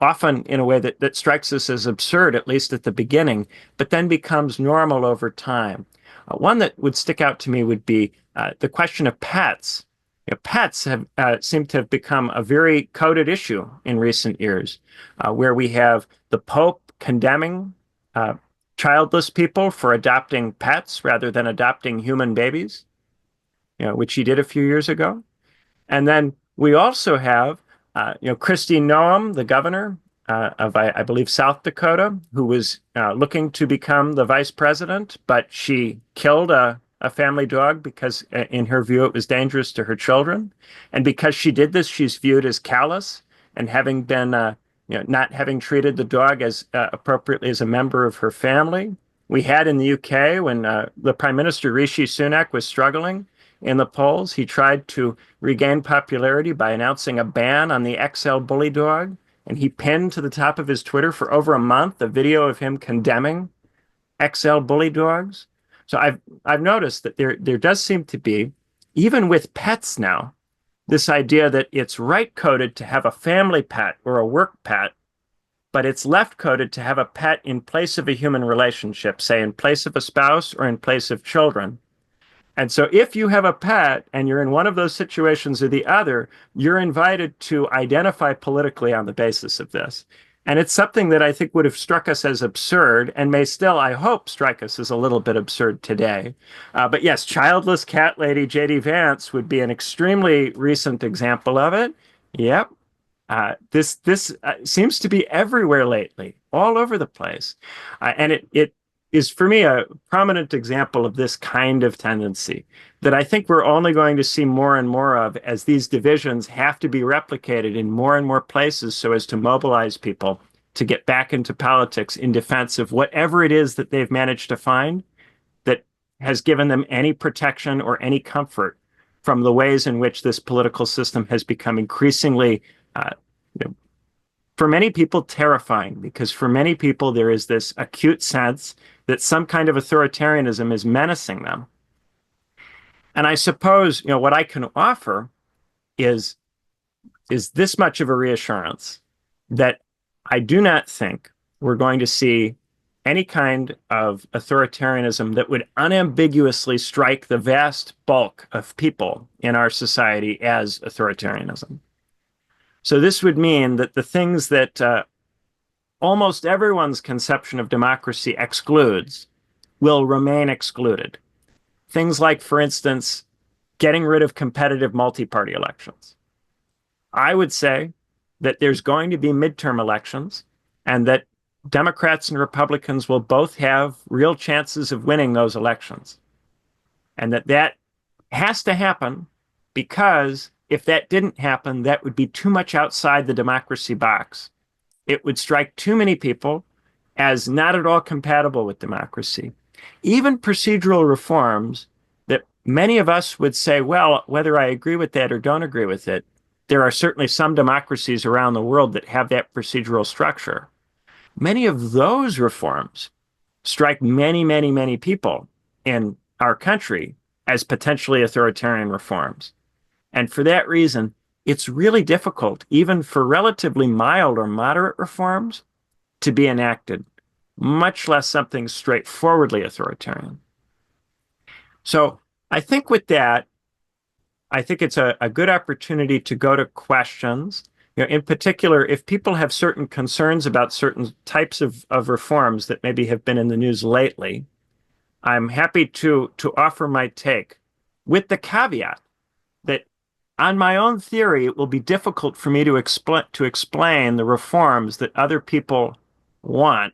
often in a way that strikes us as absurd, at least at the beginning, but then becomes normal over time. One that would stick out to me would be the question of pets. Pets have seem to have become a very coded issue in recent years, where we have the Pope condemning childless people for adopting pets rather than adopting human babies, which he did a few years ago. And then we also have, Kristi Noem, the governor of, I believe, South Dakota, who was looking to become the vice president, but she killed a family dog because, in her view, it was dangerous to her children. And because she did this, she's viewed as callous and having been, not having treated the dog as appropriately as a member of her family. We had in the UK when the Prime Minister Rishi Sunak was struggling in the polls, he tried to regain popularity by announcing a ban on the XL bully dog, and he pinned to the top of his Twitter for over a month a video of him condemning XL bully dogs. So I've noticed that there does seem to be, even with pets now, this idea that it's right coded to have a family pet or a work pet, but it's left coded to have a pet in place of a human relationship, say in place of a spouse or in place of children. And so if you have a pet and you're in one of those situations or the other, you're invited to identify politically on the basis of this. And it's something that I think would have struck us as absurd and may still, I hope, strike us as a little bit absurd today. But yes, childless cat lady J.D. Vance would be an extremely recent example of it. Yep. This seems to be everywhere lately, all over the place. And it is, for me, a prominent example of this kind of tendency that I think we're only going to see more and more of as these divisions have to be replicated in more and more places so as to mobilize people to get back into politics in defense of whatever it is that they've managed to find that has given them any protection or any comfort from the ways in which this political system has become increasingly for many people, terrifying, because for many people, there is this acute sense that some kind of authoritarianism is menacing them. And I suppose, what I can offer is this much of a reassurance that I do not think we're going to see any kind of authoritarianism that would unambiguously strike the vast bulk of people in our society as authoritarianism. So this would mean that the things that almost everyone's conception of democracy excludes will remain excluded. Things like, for instance, getting rid of competitive multi-party elections. I would say that there's going to be midterm elections and that Democrats and Republicans will both have real chances of winning those elections. And that has to happen because if that didn't happen, that would be too much outside the democracy box. It would strike too many people as not at all compatible with democracy. Even procedural reforms that many of us would say, well, whether I agree with that or don't agree with it, there are certainly some democracies around the world that have that procedural structure. Many of those reforms strike many, many, many people in our country as potentially authoritarian reforms. And for that reason, it's really difficult, even for relatively mild or moderate reforms, to be enacted, much less something straightforwardly authoritarian. So I think with that, I think it's a good opportunity to go to questions. In particular, if people have certain concerns about certain types of reforms that maybe have been in the news lately, I'm happy to offer my take with the caveat that on my own theory, it will be difficult for me to explain the reforms that other people want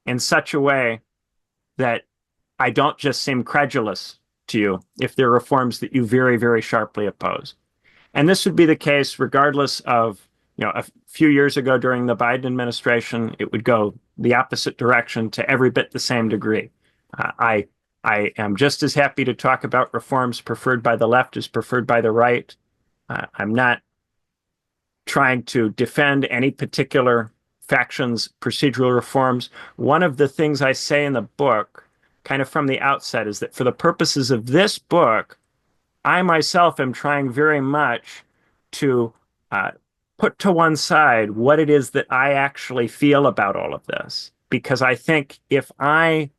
in such a way that I don't just seem credulous to you if they're reforms that you very, very sharply oppose. And this would be the case regardless of, a few years ago during the Biden administration, it would go the opposite direction to every bit the same degree. I am just as happy to talk about reforms preferred by the left as preferred by the right. I'm not trying to defend any particular faction's procedural reforms. One of the things I say in the book, kind of from the outset, is that for the purposes of this book, I myself am trying very much to put to one side what it is that I actually feel about all of this. Because I think if I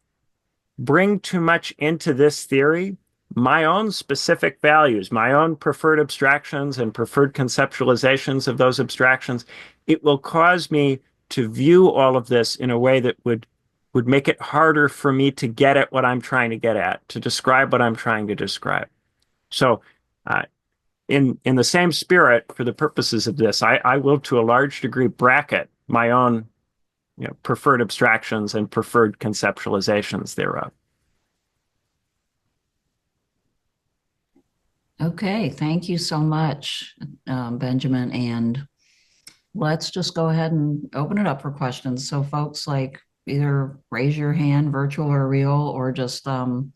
bring too much into this theory, my own specific values, my own preferred abstractions and preferred conceptualizations of those abstractions, it will cause me to view all of this in a way that would make it harder for me to get at what I'm trying to get at, to describe what I'm trying to describe. So in the same spirit, for the purposes of this, I will to a large degree bracket my own preferred abstractions and preferred conceptualizations thereof. Okay, thank you so much, Benjamin. And let's just go ahead and open it up for questions. So folks, like, either raise your hand, virtual or real, or just, unmute.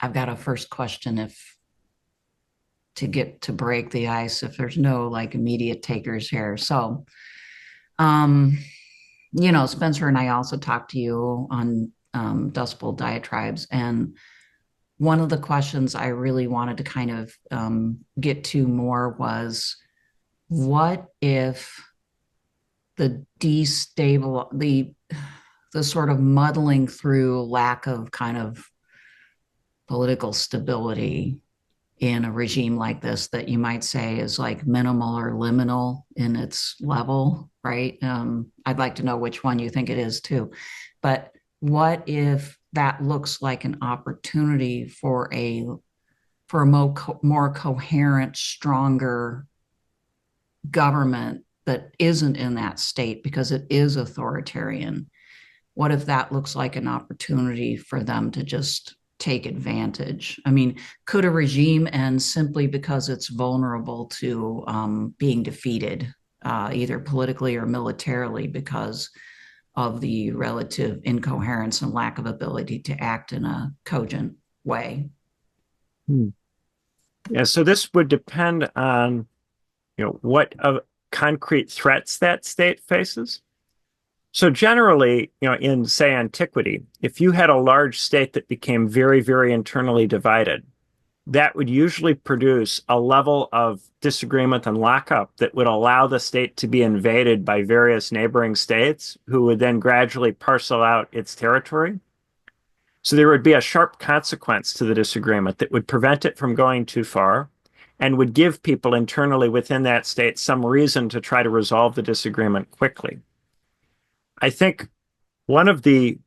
I've got a first question to break the ice, if there's no like immediate takers here. So, Spencer and I also talked to you on Dust Bowl diatribes, and one of the questions I really wanted to kind of get to more was, what if the the sort of muddling through lack of kind of political stability in a regime like this that you might say is like minimal or liminal in its level, right? I'd like to know which one you think it is too. But what if that looks like an opportunity for a more coherent, stronger government that isn't in that state because it is authoritarian? What if that looks like an opportunity for them to just take advantage? I mean, could a regime end simply because it's vulnerable to being defeated, either politically or militarily, because of the relative incoherence and lack of ability to act in a cogent way? Yeah, so this would depend on what concrete threats that state faces. So generally, in, say, antiquity, if you had a large state that became very, very internally divided, that would usually produce a level of disagreement and lockup that would allow the state to be invaded by various neighboring states who would then gradually parcel out its territory. So there would be a sharp consequence to the disagreement that would prevent it from going too far and would give people internally within that state some reason to try to resolve the disagreement quickly. I think one of the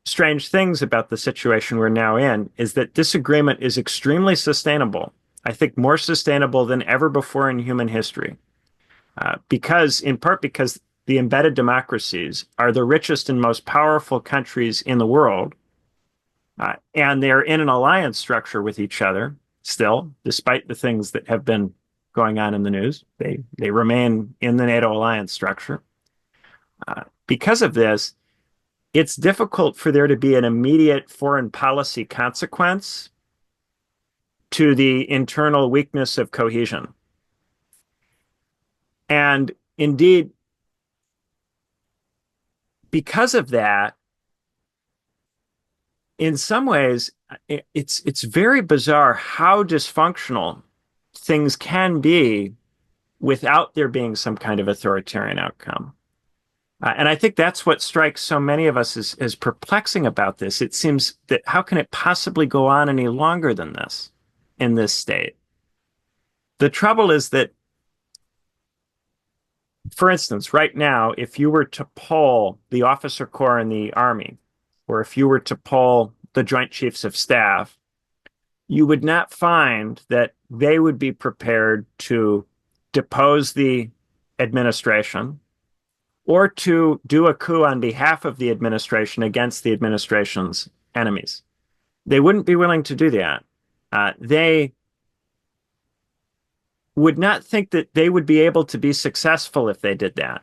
strange things about the situation we're now in is that disagreement is extremely sustainable. I think more sustainable than ever before in human history, in part because the embedded democracies are the richest and most powerful countries in the world, and they're in an alliance structure with each other still, despite the things that have been going on in the news. They remain in the NATO alliance structure. Because of this, it's difficult for there to be an immediate foreign policy consequence to the internal weakness of cohesion. And indeed, because of that, in some ways, it's very bizarre how dysfunctional things can be without there being some kind of authoritarian outcome. And I think that's what strikes so many of us as perplexing about this. It seems that how can it possibly go on any longer than this in this state? The trouble is that, for instance, right now, if you were to poll the officer corps in the Army, or if you were to poll the Joint Chiefs of Staff, you would not find that they would be prepared to depose the administration or to do a coup on behalf of the administration against the administration's enemies. They wouldn't be willing to do that. They would not think that they would be able to be successful if they did that.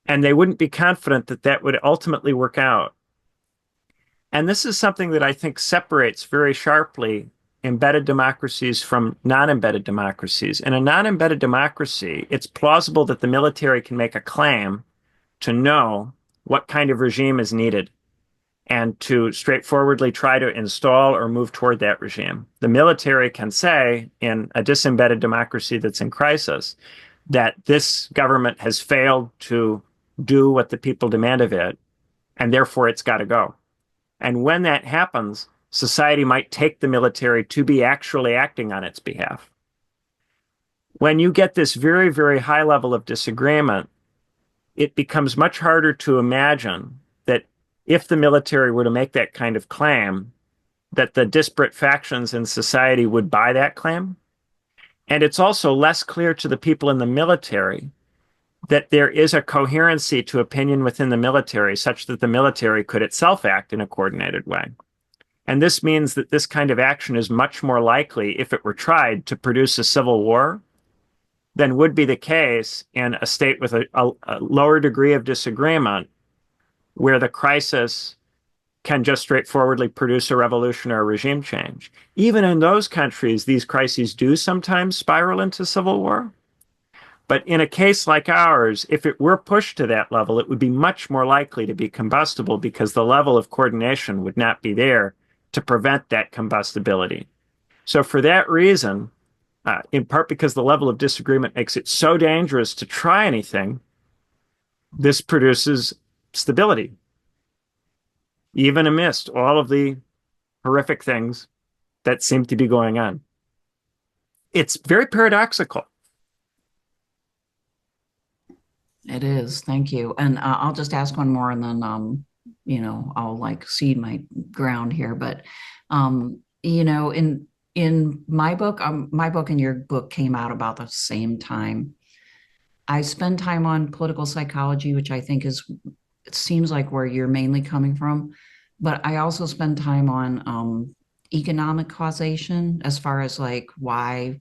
And they wouldn't be confident that that would ultimately work out. And this is something that I think separates very sharply embedded democracies from non-embedded democracies. In a non-embedded democracy, it's plausible that the military can make a claim to know what kind of regime is needed and to straightforwardly try to install or move toward that regime. The military can say in a disembedded democracy that's in crisis that this government has failed to do what the people demand of it, and therefore it's got to go. And when that happens, society might take the military to be actually acting on its behalf. When you get this very, very high level of disagreement, it becomes much harder to imagine that if the military were to make that kind of claim, that the disparate factions in society would buy that claim. And it's also less clear to the people in the military that there is a coherency to opinion within the military such that the military could itself act in a coordinated way. And this means that this kind of action is much more likely, if it were tried, to produce a civil war than would be the case in a state with a lower degree of disagreement, where the crisis can just straightforwardly produce a revolution or a regime change. Even in those countries, these crises do sometimes spiral into civil war. But in a case like ours, if it were pushed to that level, it would be much more likely to be combustible because the level of coordination would not be there to prevent that combustibility. So for that reason, in part because the level of disagreement makes it so dangerous to try anything, this produces stability, even amidst all of the horrific things that seem to be going on. It's very paradoxical. It is. Thank you. And I'll just ask one more and then, I'll like cede my ground here. But, in my book and your book came out about the same time. I spend time on political psychology, which I think it seems like where you're mainly coming from. But I also spend time on economic causation as far as like why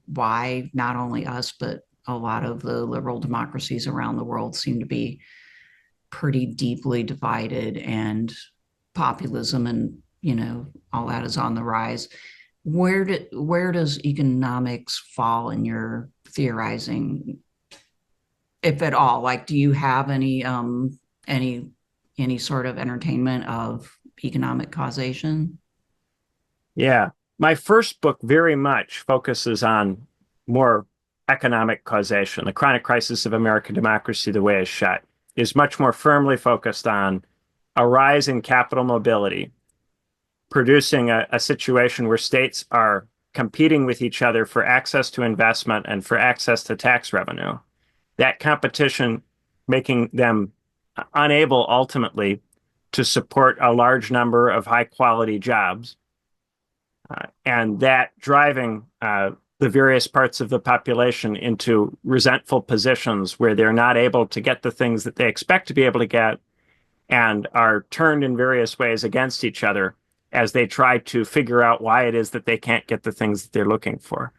not only us, but a lot of the liberal democracies around the world seem to be pretty deeply divided, and populism and all that is on the rise. Where does economics fall in your theorizing, if at all? Like, do you have any any sort of entertainment of economic causation? Yeah. My first book very much focuses on more economic causation. The Chronic Crisis of American Democracy, The Way Is Shut, is much more firmly focused on a rise in capital mobility, producing a situation where states are competing with each other for access to investment and for access to tax revenue. That competition making them unable ultimately to support a large number of high quality jobs, and that driving the various parts of the population into resentful positions where they're not able to get the things that they expect to be able to get and are turned in various ways against each other as they try to figure out why it is that they can't get the things that they're looking for.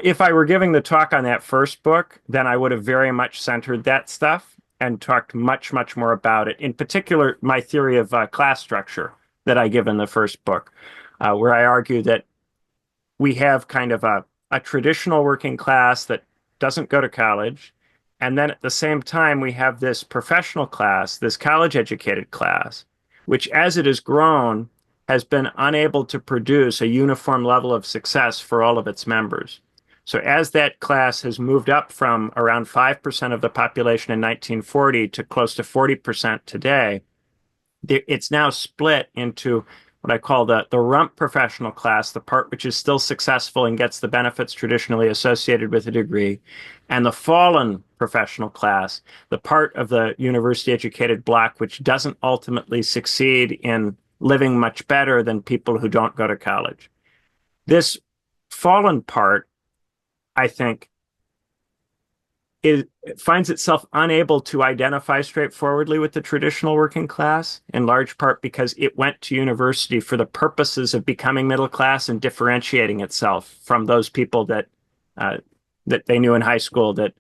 If I were giving the talk on that first book, then I would have very much centered that stuff and talked much, much more about it. In particular, my theory of class structure that I give in the first book, where I argue that we have kind of a traditional working class that doesn't go to college. And then at the same time, we have this professional class, this college educated class, which as it has grown, has been unable to produce a uniform level of success for all of its members. So as that class has moved up from around 5% of the population in 1940 to close to 40% today, it's now split into what I call the rump professional class, the part which is still successful and gets the benefits traditionally associated with a degree, and the fallen professional class, the part of the university educated block which doesn't ultimately succeed in living much better than people who don't go to college. This fallen part, I think, it finds itself unable to identify straightforwardly with the traditional working class, in large part because it went to university for the purposes of becoming middle class and differentiating itself from those people uh, that they knew in high school that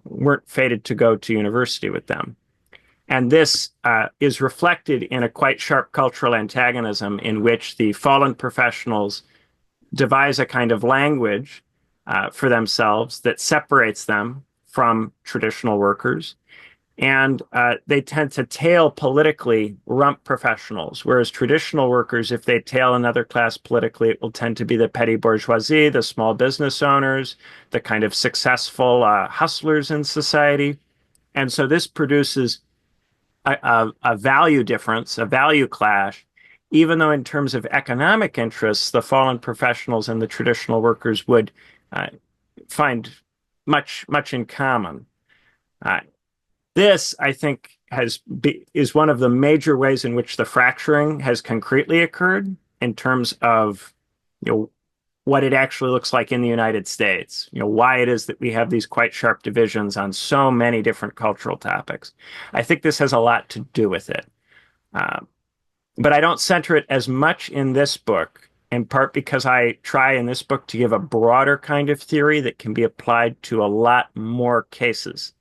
weren't fated to go to university with them. And this is reflected in a quite sharp cultural antagonism in which the fallen professionals devise a kind of language for themselves that separates them from traditional workers. And they tend to tail politically rump professionals, whereas traditional workers, if they tail another class politically, it will tend to be the petty bourgeoisie, the small business owners, the kind of successful hustlers in society. And so this produces a value difference, a value clash, even though in terms of economic interests, the fallen professionals and the traditional workers would uh, find much in common. Uh, this, I think, is one of the major ways in which the fracturing has concretely occurred in terms of, what it actually looks like in the United States. Why it is that we have these quite sharp divisions on so many different cultural topics. I think this has a lot to do with it. Uh, but I don't center it as much in this book, in part because I try in this book to give a broader kind of theory that can be applied to a lot more cases,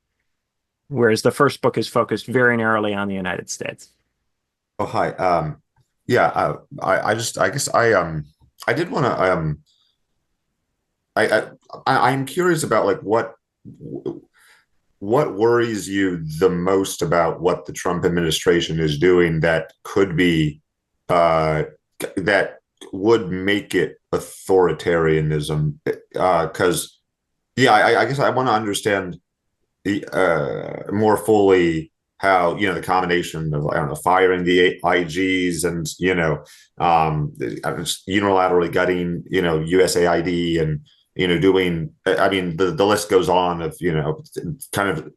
whereas the first book is focused very narrowly on the United States. Oh, hi. Yeah, I guess I did want to, I, I'm curious about like what worries you the most about what the Trump administration is doing that could be, that would make it authoritarianism? Because, yeah, I guess I want to understand the more fully how the combination of, I don't know, firing the IGs and unilaterally gutting USAID and doing, I mean, the list goes on of kind of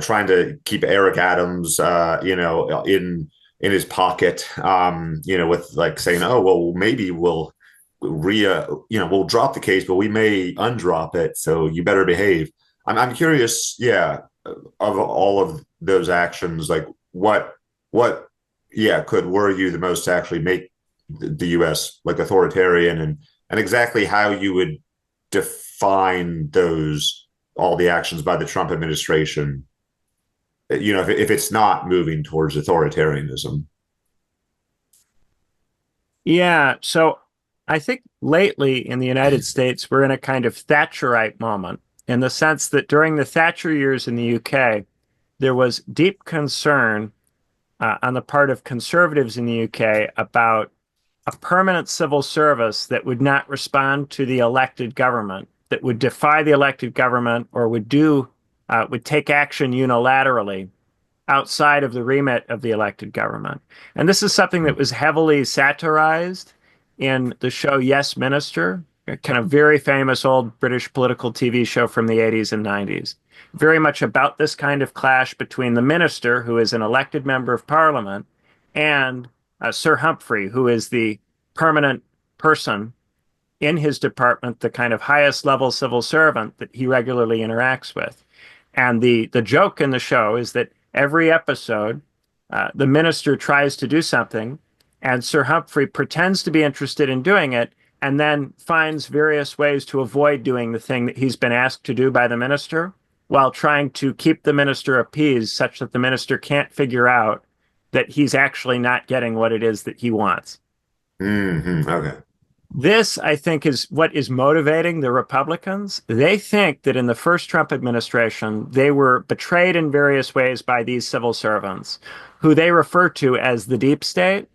trying to keep Eric Adams in his pocket, with like saying, oh well, maybe we'll drop the case, but we may undrop it, so you better behave. I'm curious, yeah, of all of those actions, like what, yeah, could worry you the most to actually make the U.S. like authoritarian, and exactly how you would define those, all the actions by the Trump administration, if it's not moving towards authoritarianism. Yeah, so I think lately in the United States, we're in a kind of Thatcherite moment in the sense that during the Thatcher years in the UK, there was deep concern on the part of conservatives in the UK about a permanent civil service that would not respond to the elected government, that would defy the elected government or would take action unilaterally outside of the remit of the elected government. And this is something that was heavily satirized in the show Yes, Minister, a kind of very famous old British political TV show from the 80s and 90s. Very much about this kind of clash between the minister, who is an elected member of parliament, and Sir Humphrey, who is the permanent person in his department, the kind of highest level civil servant that he regularly interacts with. And the joke in the show is that every episode, the minister tries to do something, and Sir Humphrey pretends to be interested in doing it, and then finds various ways to avoid doing the thing that he's been asked to do by the minister, while trying to keep the minister appeased such that the minister can't figure out that he's actually not getting what it is that he wants. Okay. This, I think, is what is motivating the Republicans. They think that in the first Trump administration, they were betrayed in various ways by these civil servants, who they refer to as the deep state.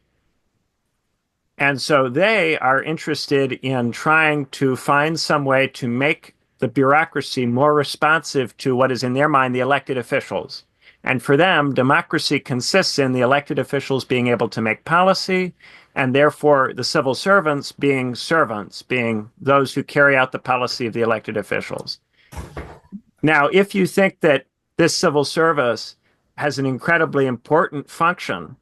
And so they are interested in trying to find some way to make the bureaucracy more responsive to what is in their mind the elected officials. And for them, democracy consists in the elected officials being able to make policy, and therefore the civil servants, being those who carry out the policy of the elected officials. Now, if you think that this civil service has an incredibly important function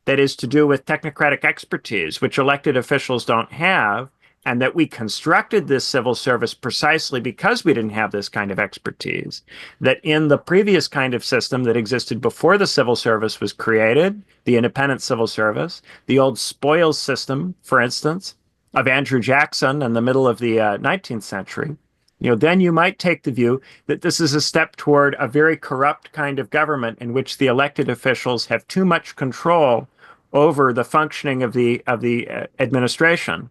that is to do with technocratic expertise, which elected officials don't have, and that we constructed this civil service precisely because we didn't have this kind of expertise, that in the previous kind of system that existed before the civil service was created, the independent civil service, the old spoils system, for instance, of Andrew Jackson in the middle of the 19th century, then you might take the view that this is a step toward a very corrupt kind of government in which the elected officials have too much control over the functioning of the administration.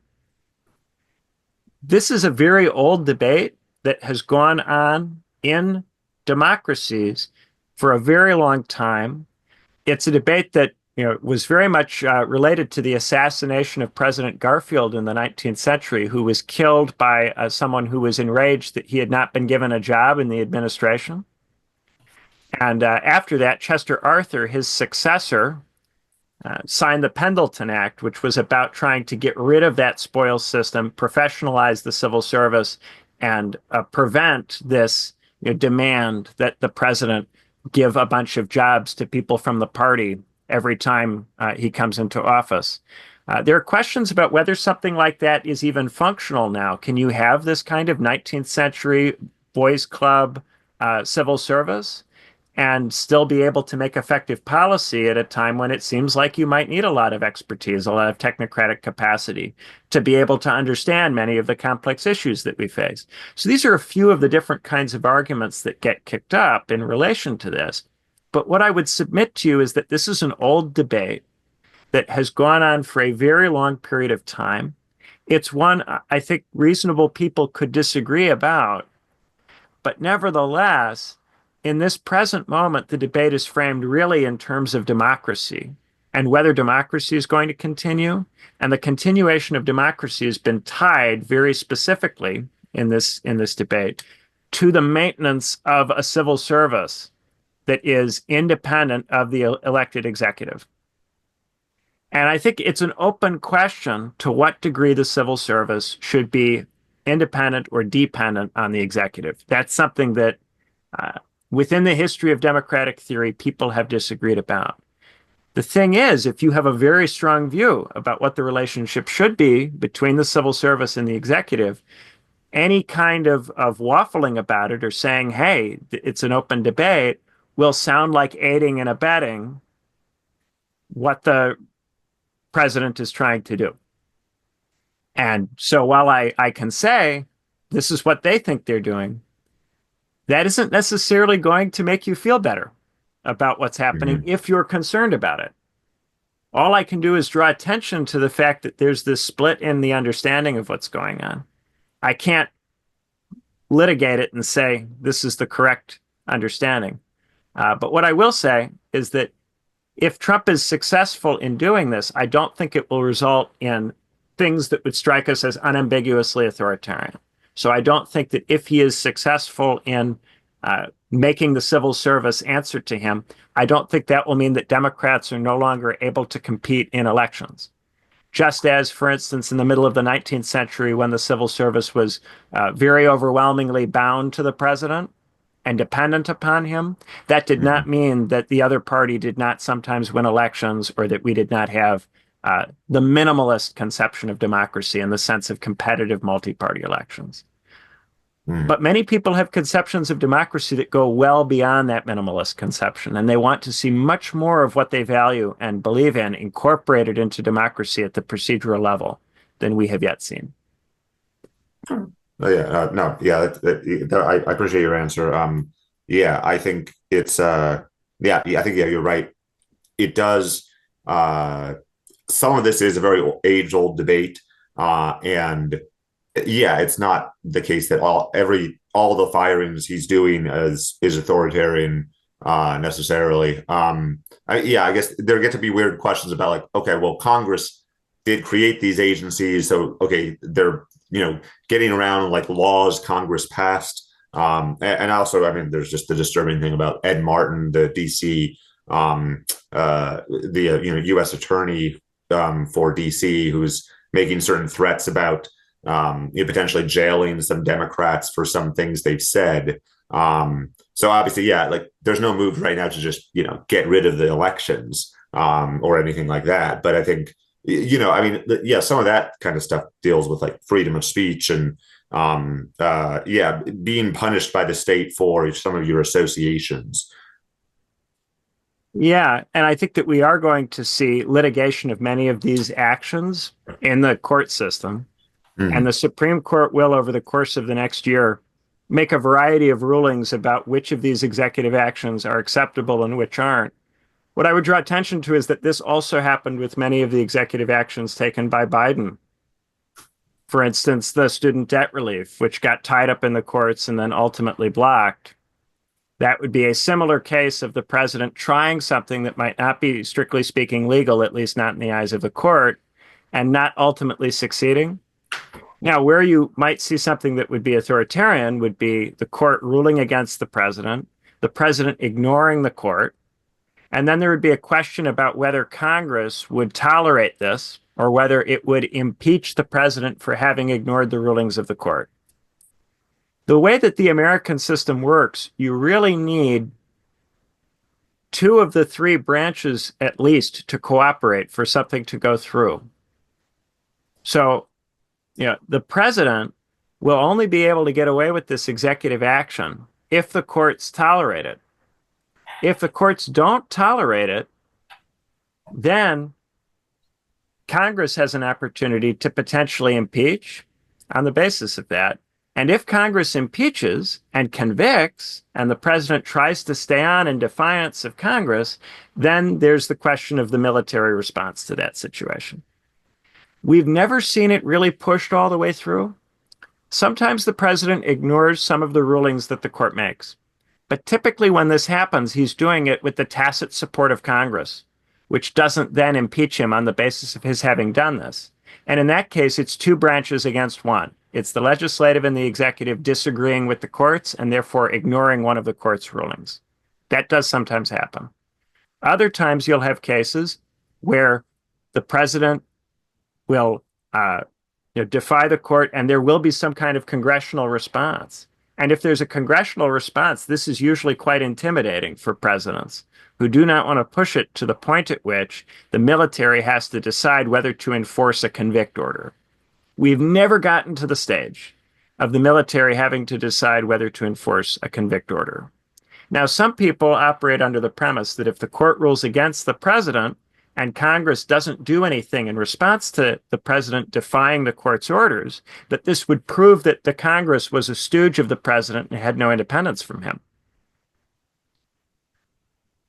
This is a very old debate that has gone on in democracies for a very long time. It's a debate that was very much related to the assassination of President Garfield in the 19th century, who was killed by someone who was enraged that he had not been given a job in the administration. And after that, Chester Arthur, his successor, signed the Pendleton Act, which was about trying to get rid of that spoils system, professionalize the civil service, and prevent this demand that the president give a bunch of jobs to people from the party every time he comes into office. There are questions about whether something like that is even functional now. Can you have this kind of 19th century boys' club civil service and still be able to make effective policy at a time when it seems like you might need a lot of expertise, a lot of technocratic capacity to be able to understand many of the complex issues that we face? So these are a few of the different kinds of arguments that get kicked up in relation to this. But what I would submit to you is that this is an old debate that has gone on for a very long period of time. It's one I think reasonable people could disagree about, but nevertheless, in this present moment, the debate is framed really in terms of democracy and whether democracy is going to continue. And the continuation of democracy has been tied very specifically in this debate to the maintenance of a civil service that is independent of the elected executive. And I think it's an open question to what degree the civil service should be independent or dependent on the executive. That's something that within the history of democratic theory, people have disagreed about. The thing is, if you have a very strong view about what the relationship should be between the civil service and the executive, any kind of waffling about it or saying, hey, it's an open debate, will sound like aiding and abetting what the president is trying to do. And so while I can say this is what they think they're doing, that isn't necessarily going to make you feel better about what's happening if you're concerned about it. All I can do is draw attention to the fact that there's this split in the understanding of what's going on. I can't litigate it and say this is the correct understanding. But what I will say is that if Trump is successful in doing this, I don't think it will result in things that would strike us as unambiguously authoritarian. So I don't think that if he is successful in making the civil service answer to him, I don't think that will mean that Democrats are no longer able to compete in elections. Just as, for instance, in the middle of the 19th century, when the civil service was very overwhelmingly bound to the president and dependent upon him, that did not mean that the other party did not sometimes win elections or that we did not have the minimalist conception of democracy in the sense of competitive multi-party elections. But many people have conceptions of democracy that go well beyond that minimalist conception, and they want to see much more of what they value and believe in incorporated into democracy at the procedural level than we have yet seen. I appreciate your answer. I think it's I think you're right. It does. Some of this is a very age-old debate, and it's not the case that all the firings he's doing is authoritarian necessarily. I guess there get to be weird questions about like, okay, well, Congress did create these agencies, so okay, they're getting around like laws Congress passed, and also, I mean, there's just the disturbing thing about Ed Martin, the DC, U.S. attorney for DC, who's making certain threats about potentially jailing some Democrats for some things they've said. So obviously, like there's no move right now to just get rid of the elections or anything like that. But I think I mean, yeah, some of that kind of stuff deals with like freedom of speech and yeah, being punished by the state for some of your associations. Yeah, and I think that we are going to see litigation of many of these actions in the court system. And the Supreme Court will, over the course of the next year, make a variety of rulings about which of these executive actions are acceptable and which aren't. What I would draw attention to is that this also happened with many of the executive actions taken by Biden. For instance, the student debt relief, which got tied up in the courts and then ultimately blocked. That would be a similar case of the president trying something that might not be, strictly speaking, legal, at least not in the eyes of the court, and not ultimately succeeding. Now, where you might see something that would be authoritarian would be the court ruling against the president ignoring the court, and then there would be a question about whether Congress would tolerate this or whether it would impeach the president for having ignored the rulings of the court. The way that the American system works, you really need two of the three branches at least to cooperate for something to go through. So, the president will only be able to get away with this executive action if the courts tolerate it. If the courts don't tolerate it, then Congress has an opportunity to potentially impeach on the basis of that. And if Congress impeaches and convicts, and the president tries to stay on in defiance of Congress, then there's the question of the military response to that situation. We've never seen it really pushed all the way through. Sometimes the president ignores some of the rulings that the court makes. But typically when this happens, he's doing it with the tacit support of Congress, which doesn't then impeach him on the basis of his having done this. And in that case, it's two branches against one. It's the legislative and the executive disagreeing with the courts and therefore ignoring one of the court's rulings. That does sometimes happen. Other times you'll have cases where the president will defy the court and there will be some kind of congressional response. And if there's a congressional response, this is usually quite intimidating for presidents who do not want to push it to the point at which the military has to decide whether to enforce a convict order. We've never gotten to the stage of the military having to decide whether to enforce a convict order. Now, some people operate under the premise that if the court rules against the president and Congress doesn't do anything in response to the president defying the court's orders, that this would prove that the Congress was a stooge of the president and had no independence from him.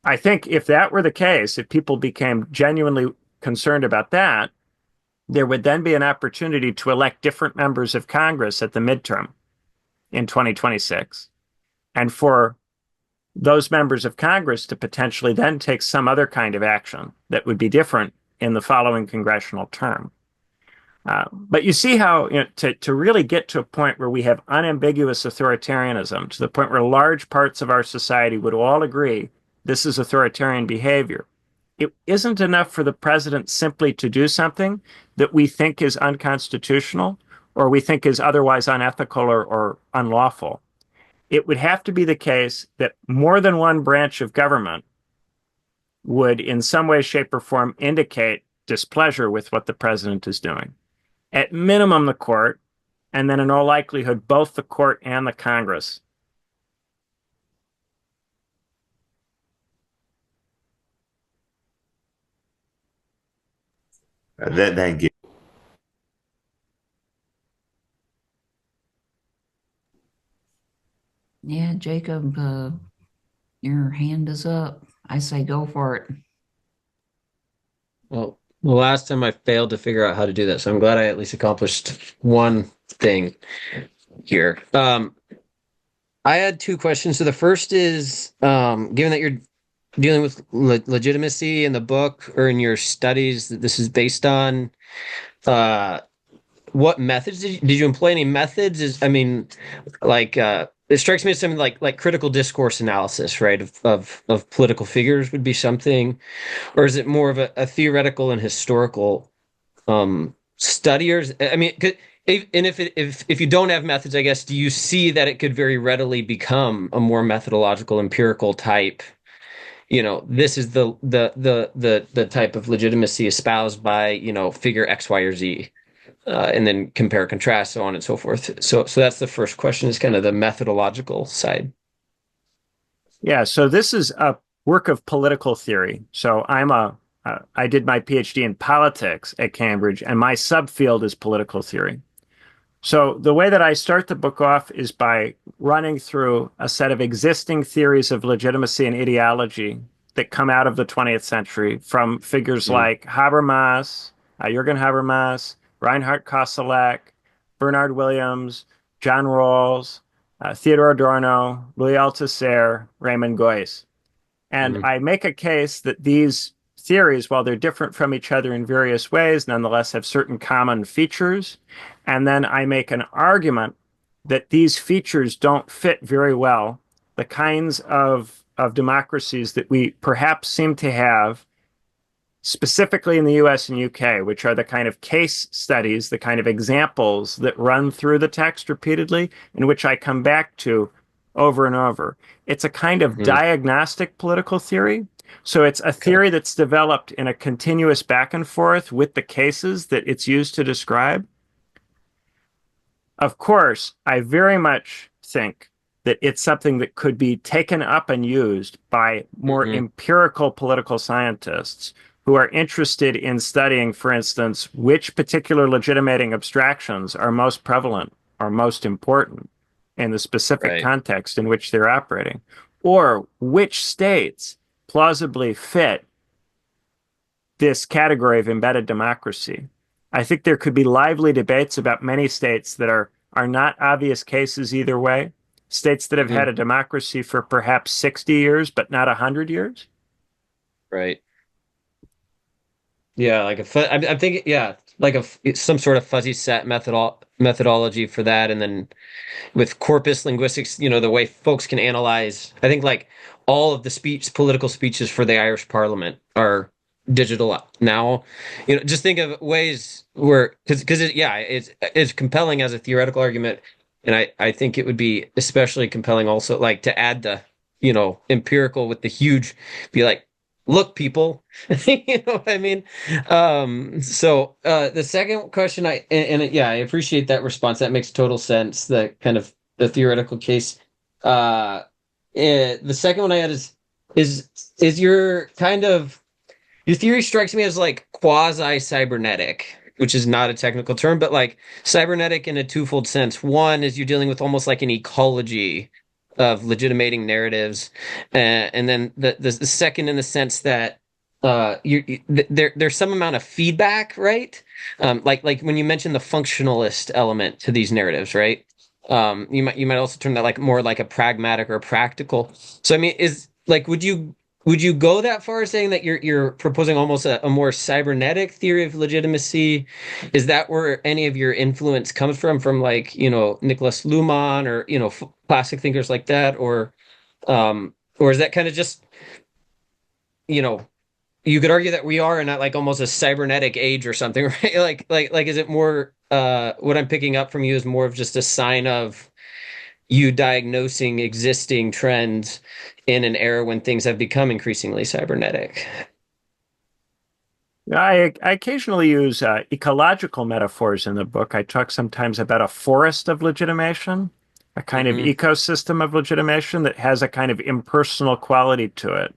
I think if that were the case, if people became genuinely concerned about that, there would then be an opportunity to elect different members of Congress at the midterm in 2026, and for those members of Congress to potentially then take some other kind of action that would be different in the following congressional term. But you see how to really get to a point where we have unambiguous authoritarianism, to the point where large parts of our society would all agree this is authoritarian behavior. It isn't enough for the president simply to do something that we think is unconstitutional or we think is otherwise unethical or unlawful. It would have to be the case that more than one branch of government would in some way, shape, or form indicate displeasure with what the president is doing. At minimum, the court, and then in all likelihood, both the court and the Congress. Thank you. Yeah, Jacob, your hand is up. I say go for it. Well, the last time I failed to figure out how to do that, so I'm glad I at least accomplished one thing here. I had two questions. So the first is, given that you're dealing with legitimacy in the book or in your studies that this is based on, what methods did you employ? Any methods? It strikes me as something like critical discourse analysis, right? Of political figures would be something, or is it more of a theoretical and historical study? Or if you don't have methods, I guess, do you see that it could very readily become a more methodological, empirical type this is the type of legitimacy espoused by, figure X, Y, or Z, and then compare, contrast, so on and so forth. So that's the first question, is kind of the methodological side. Yeah, so this is a work of political theory. So I did my PhD in politics at Cambridge, and my subfield is political theory. So the way that I start the book off is by running through a set of existing theories of legitimacy and ideology that come out of the 20th century from figures like Habermas, Jürgen Habermas, Reinhard Koselleck, Bernard Williams, John Rawls, Theodore Adorno, Louis Althusser, Raymond Geuss. And I make a case that these theories, while they're different from each other in various ways, nonetheless have certain common features. And then I make an argument that these features don't fit very well the kinds of democracies that we perhaps seem to have, specifically in the US and UK, which are the kind of case studies, the kind of examples that run through the text repeatedly, in which I come back to over and over. It's a kind of diagnostic political theory. So it's a theory that's developed in a continuous back and forth with the cases that it's used to describe. Of course, I very much think that it's something that could be taken up and used by more empirical political scientists who are interested in studying, for instance, which particular legitimating abstractions are most prevalent or most important in the specific context in which they're operating, or which states plausibly fit this category of embedded democracy. I think there could be lively debates about many states that are not obvious cases either way, states that have had a democracy for perhaps 60 years, but not 100 years. Right. Yeah, I'm thinking, like some sort of fuzzy set methodology for that, and then with corpus linguistics, the way folks can analyze. I think like all of the political speeches for the Irish Parliament are digital now. Just think of ways where, because it's compelling as a theoretical argument, and I think it would be especially compelling also, like, to add the empirical with the huge, be like, look, people, you know what I mean? So the second question, I appreciate that response. That makes total sense. The kind of the theoretical case. The second one I had is your kind of, your theory strikes me as like quasi cybernetic, which is not a technical term, but like cybernetic in a twofold sense. One is you're dealing with almost like an ecology of legitimating narratives, and then the second in the sense that there's some amount of feedback, right? Like when you mentioned the functionalist element to these narratives, right? You might also term that like more like a pragmatic or practical. So I mean, is like, would you go that far as saying that you're proposing almost a more cybernetic theory of legitimacy? Is that where any of your influence comes from like, Nicholas Luhmann or, classic thinkers like that? Or is that kind of just, you could argue that we are in like almost a cybernetic age or something, right? Like, is it more, what I'm picking up from you is more of just a sign of you diagnosing existing trends in an era when things have become increasingly cybernetic? I occasionally use ecological metaphors in the book. I talk sometimes about a forest of legitimation, a kind of ecosystem of legitimation that has a kind of impersonal quality to it.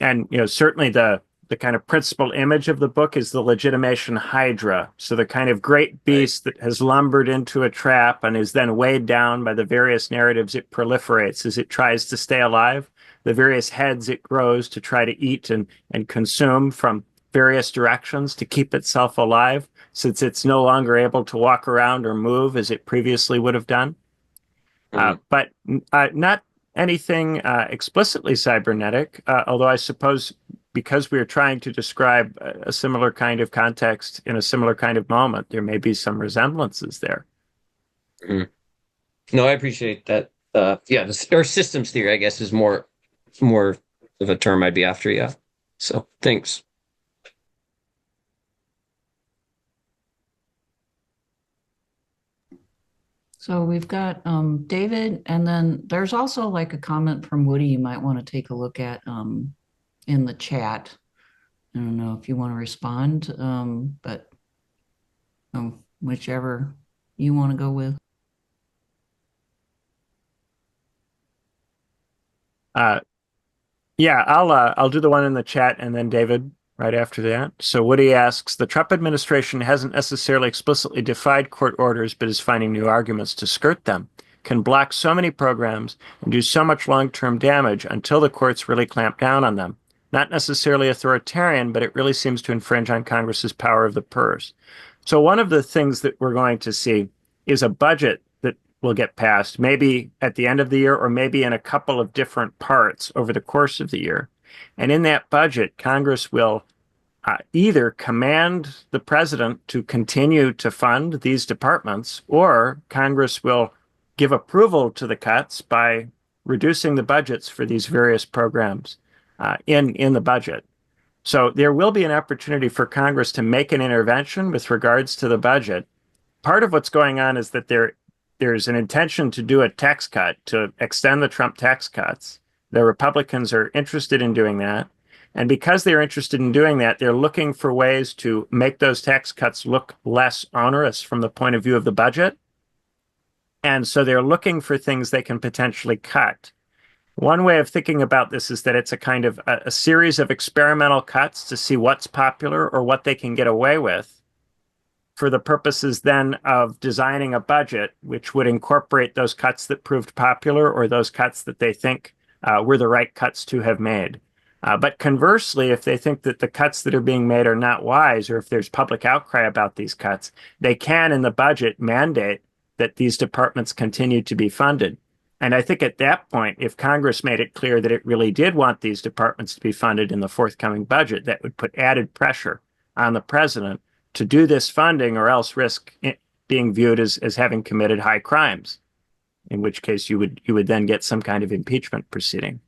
And certainly the kind of principal image of the book is the legitimation hydra. So the kind of great beast that has lumbered into a trap and is then weighed down by the various narratives it proliferates as it tries to stay alive, the various heads it grows to try to eat and consume from various directions to keep itself alive, since it's no longer able to walk around or move as it previously would have done. But not anything explicitly cybernetic, although I suppose because we are trying to describe a similar kind of context in a similar kind of moment, there may be some resemblances there. No, I appreciate that. Or systems theory, I guess, is more of a term I'd be after. Yeah. So thanks. So we've got David, and then there's also like a comment from Woody you might want to take a look at in the chat. I don't know if you want to respond, but whichever you want to go with. Yeah, I'll do the one in the chat and then David right after that. So Woody asks, the Trump administration hasn't necessarily explicitly defied court orders, but is finding new arguments to skirt them. Can block so many programs and do so much long-term damage until the courts really clamp down on them. Not necessarily authoritarian, but it really seems to infringe on Congress's power of the purse. So one of the things that we're going to see is a budget that will get passed, maybe at the end of the year or maybe in a couple of different parts over the course of the year. And in that budget, Congress will either command the president to continue to fund these departments, or Congress will give approval to the cuts by reducing the budgets for these various programs in the budget. So there will be an opportunity for Congress to make an intervention with regards to the budget. Part of what's going on is that there's an intention to do a tax cut, to extend the Trump tax cuts. The Republicans are interested in doing that. And because they're interested in doing that, they're looking for ways to make those tax cuts look less onerous from the point of view of the budget. And so they're looking for things they can potentially cut. One way of thinking about this is that it's a kind of a series of experimental cuts to see what's popular or what they can get away with, for the purposes then of designing a budget which would incorporate those cuts that proved popular or those cuts that they think were the right cuts to have made. But conversely, if they think that the cuts that are being made are not wise, or if there's public outcry about these cuts, they can, in the budget, mandate that these departments continue to be funded. And I think at that point, if Congress made it clear that it really did want these departments to be funded in the forthcoming budget, that would put added pressure on the president to do this funding, or else risk being viewed as having committed high crimes, in which case you would then get some kind of impeachment proceeding.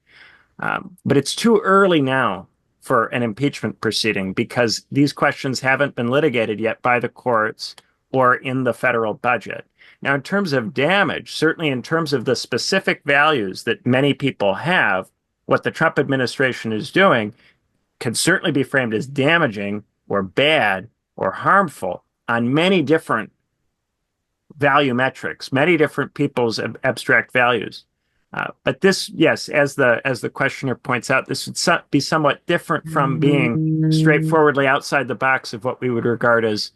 But it's too early now for an impeachment proceeding because these questions haven't been litigated yet by the courts or in the federal budget. Now, in terms of damage, certainly in terms of the specific values that many people have, what the Trump administration is doing can certainly be framed as damaging or bad or harmful on many different value metrics, many different people's abstract values. But this, yes, as the questioner points out, this would be somewhat different from being straightforwardly outside the box of what we would regard as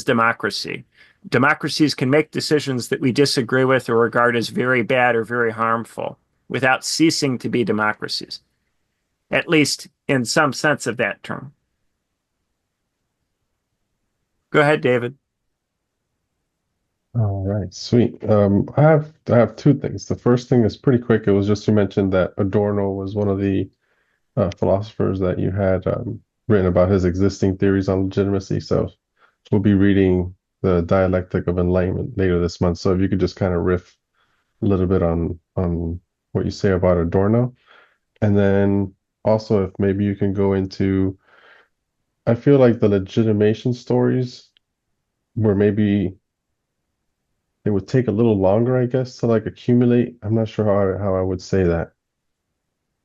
democracy. Democracies can make decisions that we disagree with or regard as very bad or very harmful without ceasing to be democracies, at least in some sense of that term. Go ahead, David. All right, sweet. I have two things. The first thing is pretty quick. It was just you mentioned that Adorno was one of the philosophers that you had written about his existing theories on legitimacy. So we'll be reading the Dialectic of Enlightenment later this month. So if you could just kind of riff a little bit on what you say about Adorno, and then also if maybe you can go into, I feel like the legitimation stories where maybe it would take a little longer, I guess, to like accumulate. I'm not sure how I would say that.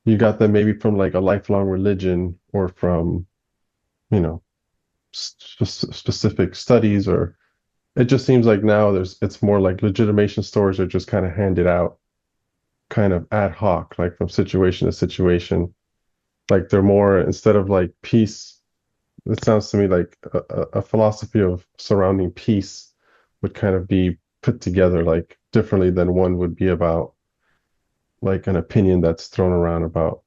You got them maybe from like a lifelong religion or from, you know, specific studies, or it just seems like now it's more like legitimation stories are just kind of handed out kind of ad hoc, like from situation to situation. Like they're more, instead of like peace, it sounds to me like a philosophy of surrounding peace would kind of be put together like differently than one would be about like an opinion that's thrown around about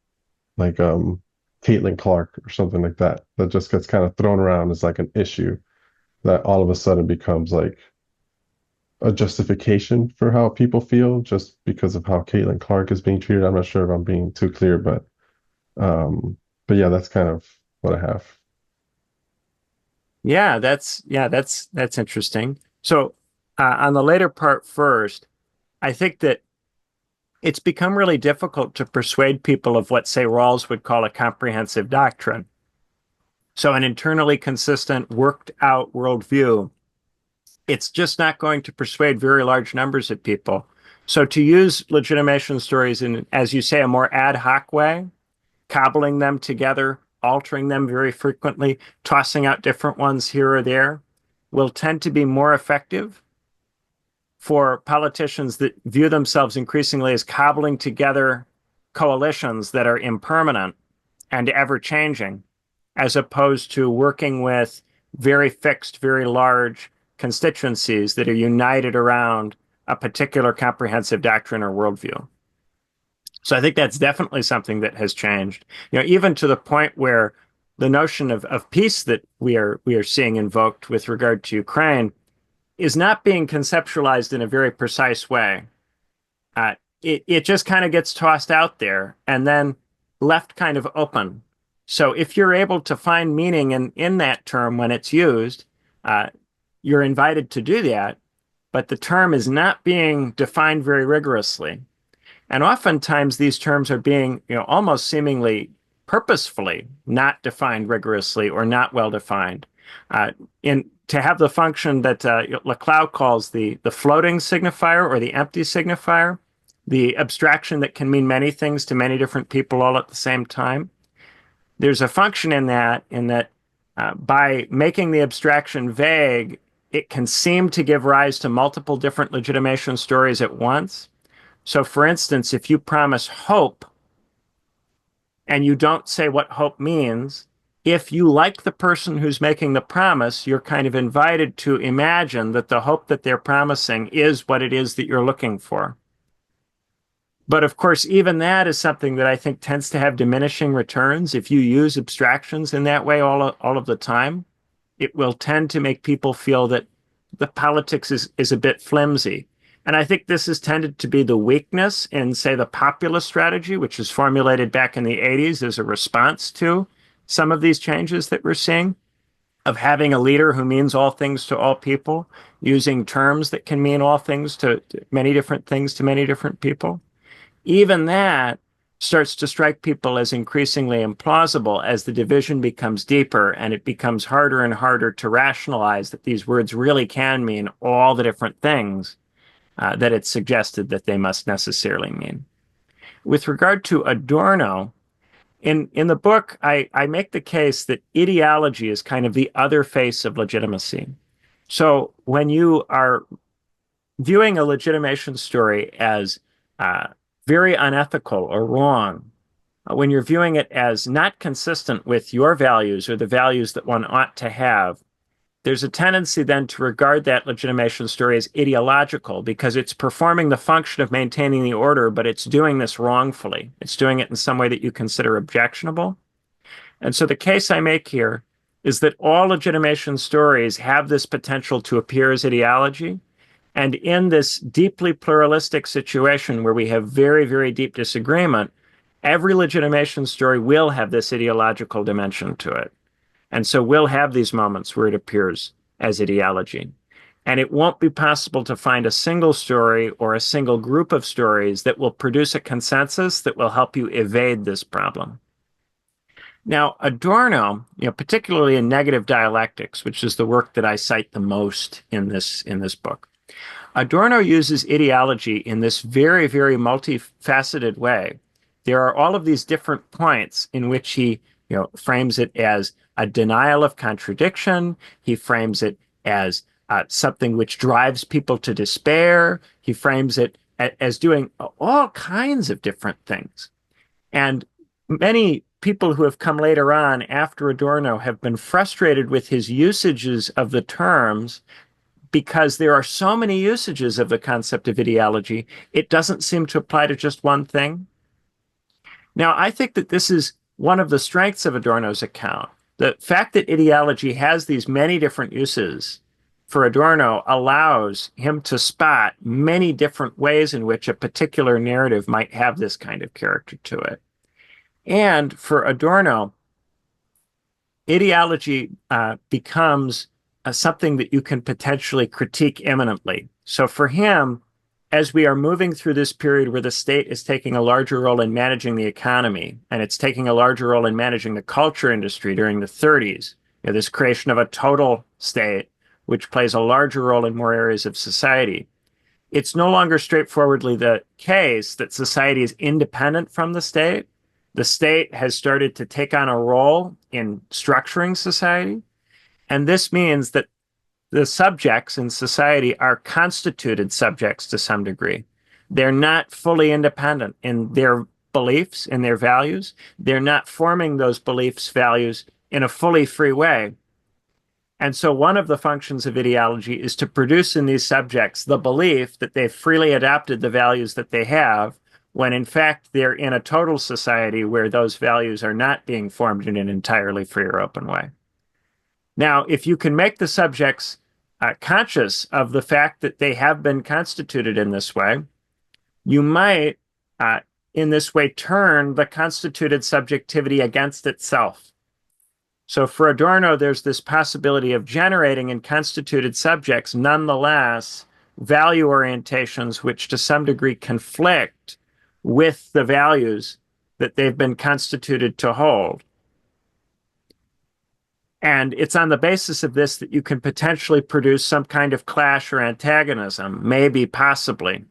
like Caitlin Clark or something like that just gets kind of thrown around as like an issue that all of a sudden becomes like a justification for how people feel just because of how Caitlin Clark is being treated. I'm not sure if I'm being too clear, but yeah, that's kind of what I have. Yeah, that's interesting. So on the later part first, I think that it's become really difficult to persuade people of what, say, Rawls would call a comprehensive doctrine. So an internally consistent, worked out worldview it's just not going to persuade very large numbers of people. So to use legitimation stories in, as you say, a more ad hoc way, cobbling them together, altering them very frequently, tossing out different ones here or there, will tend to be more effective for politicians that view themselves increasingly as cobbling together coalitions that are impermanent and ever changing, as opposed to working with very fixed, very large constituencies that are united around a particular comprehensive doctrine or worldview. So I think that's definitely something that has changed. Even to the point where the notion of peace that we are seeing invoked with regard to Ukraine is not being conceptualized in a very precise way. It just kind of gets tossed out there and then left kind of open. So if you're able to find meaning in that term when it's used, you're invited to do that, but the term is not being defined very rigorously. And oftentimes these terms are being, almost seemingly purposefully not defined rigorously or not well defined. To have the function that Laclau calls the floating signifier or the empty signifier, the abstraction that can mean many things to many different people all at the same time. There's a function in that by making the abstraction vague, it can seem to give rise to multiple different legitimation stories at once. So for instance, if you promise hope and you don't say what hope means, if you like the person who's making the promise, you're kind of invited to imagine that the hope that they're promising is what it is that you're looking for. But of course, even that is something that I think tends to have diminishing returns. If you use abstractions in that way all of the time, it will tend to make people feel that the politics is a bit flimsy. And I think this has tended to be the weakness in, say, the populist strategy, which was formulated back in the 80s as a response to some of these changes that we're seeing, of having a leader who means all things to all people, using terms that can mean all things to many different things to many different people. Even that starts to strike people as increasingly implausible as the division becomes deeper and it becomes harder and harder to rationalize that these words really can mean all the different things that it's suggested that they must necessarily mean. With regard to Adorno, in the book, I make the case that ideology is kind of the other face of legitimacy. So when you are viewing a legitimation story as very unethical or wrong, when you're viewing it as not consistent with your values or the values that one ought to have, there's a tendency then to regard that legitimation story as ideological because it's performing the function of maintaining the order, but it's doing this wrongfully. It's doing it in some way that you consider objectionable. And so the case I make here is that all legitimation stories have this potential to appear as ideology. And in this deeply pluralistic situation where we have very, very deep disagreement, every legitimation story will have this ideological dimension to it. And so we'll have these moments where it appears as ideology. And it won't be possible to find a single story or a single group of stories that will produce a consensus that will help you evade this problem. Now, Adorno, particularly in negative dialectics, which is the work that I cite the most in this book, Adorno uses ideology in this very, very multifaceted way. There are all of these different points in which he frames it as a denial of contradiction. He frames it as something which drives people to despair. He frames it as doing all kinds of different things. And many people who have come later on after Adorno have been frustrated with his usages of the terms because there are so many usages of the concept of ideology, it doesn't seem to apply to just one thing. Now, I think that this is one of the strengths of Adorno's account. The fact that ideology has these many different uses for Adorno allows him to spot many different ways in which a particular narrative might have this kind of character to it. And for Adorno, ideology becomes something that you can potentially critique imminently. So for him, as we are moving through this period where the state is taking a larger role in managing the economy, and it's taking a larger role in managing the culture industry during the 30s, this creation of a total state which plays a larger role in more areas of society. It's no longer straightforwardly the case that society is independent from the state. The state has started to take on a role in structuring society. And this means that the subjects in society are constituted subjects to some degree. They're not fully independent in their beliefs, in their values. They're not forming those beliefs, values in a fully free way. And so one of the functions of ideology is to produce in these subjects the belief that they've freely adopted the values that they have, when in fact they're in a total society where those values are not being formed in an entirely free or open way. Now, if you can make the subjects conscious of the fact that they have been constituted in this way, you might, in this way, turn the constituted subjectivity against itself. So for Adorno, there's this possibility of generating in constituted subjects, nonetheless, value orientations which to some degree conflict with the values that they've been constituted to hold. And it's on the basis of this that you can potentially produce some kind of clash or antagonism, maybe, possibly.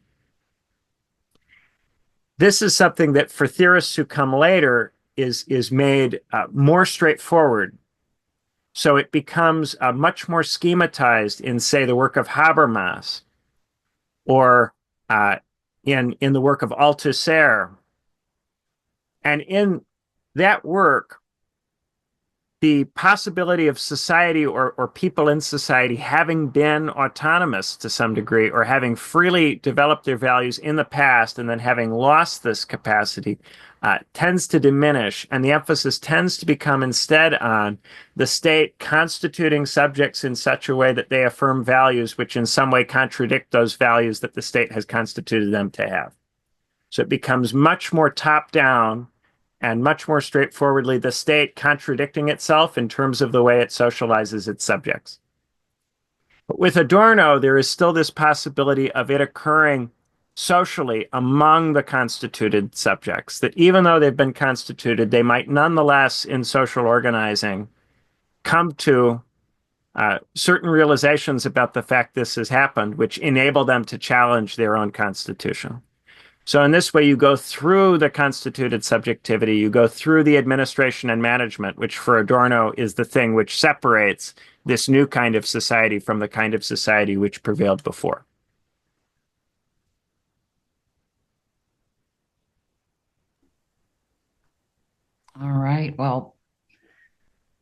This is something that for theorists who come later is made more straightforward. So it becomes much more schematized in, say, the work of Habermas, or in the work of Althusser. And in that work, the possibility of society or people in society having been autonomous to some degree, or having freely developed their values in the past and then having lost this capacity, tends to diminish, and the emphasis tends to become instead on the state constituting subjects in such a way that they affirm values which in some way contradict those values that the state has constituted them to have. So it becomes much more top-down and much more straightforwardly the state contradicting itself in terms of the way it socializes its subjects. But with Adorno, there is still this possibility of it occurring socially among the constituted subjects, that even though they've been constituted, they might nonetheless, in social organizing, come to certain realizations about the fact this has happened, which enable them to challenge their own constitution. So in this way, you go through the constituted subjectivity, you go through the administration and management, which for Adorno is the thing which separates this new kind of society from the kind of society which prevailed before. All right. Well,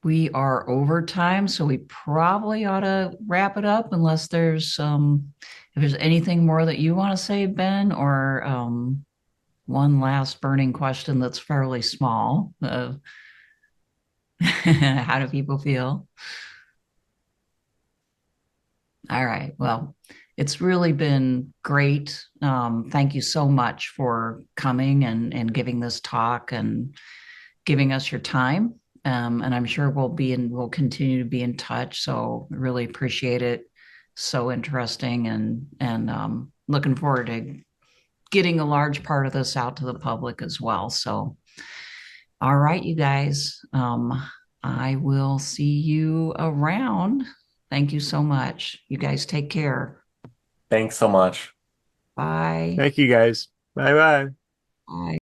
we are over time, so we probably ought to wrap it up unless there's if there's anything more that you want to say, Ben, or one last burning question that's fairly small. How do people feel? All right. Well, it's really been great. Thank you so much for coming and giving this talk and giving us your time. And I'm sure we'll continue to be in touch. So really appreciate it. So interesting, and looking forward to getting a large part of this out to the public as well. So, all right, you guys, I will see you around. Thank you so much. You guys take care. Thanks so much. Bye. Thank you, guys. Bye-bye. Bye.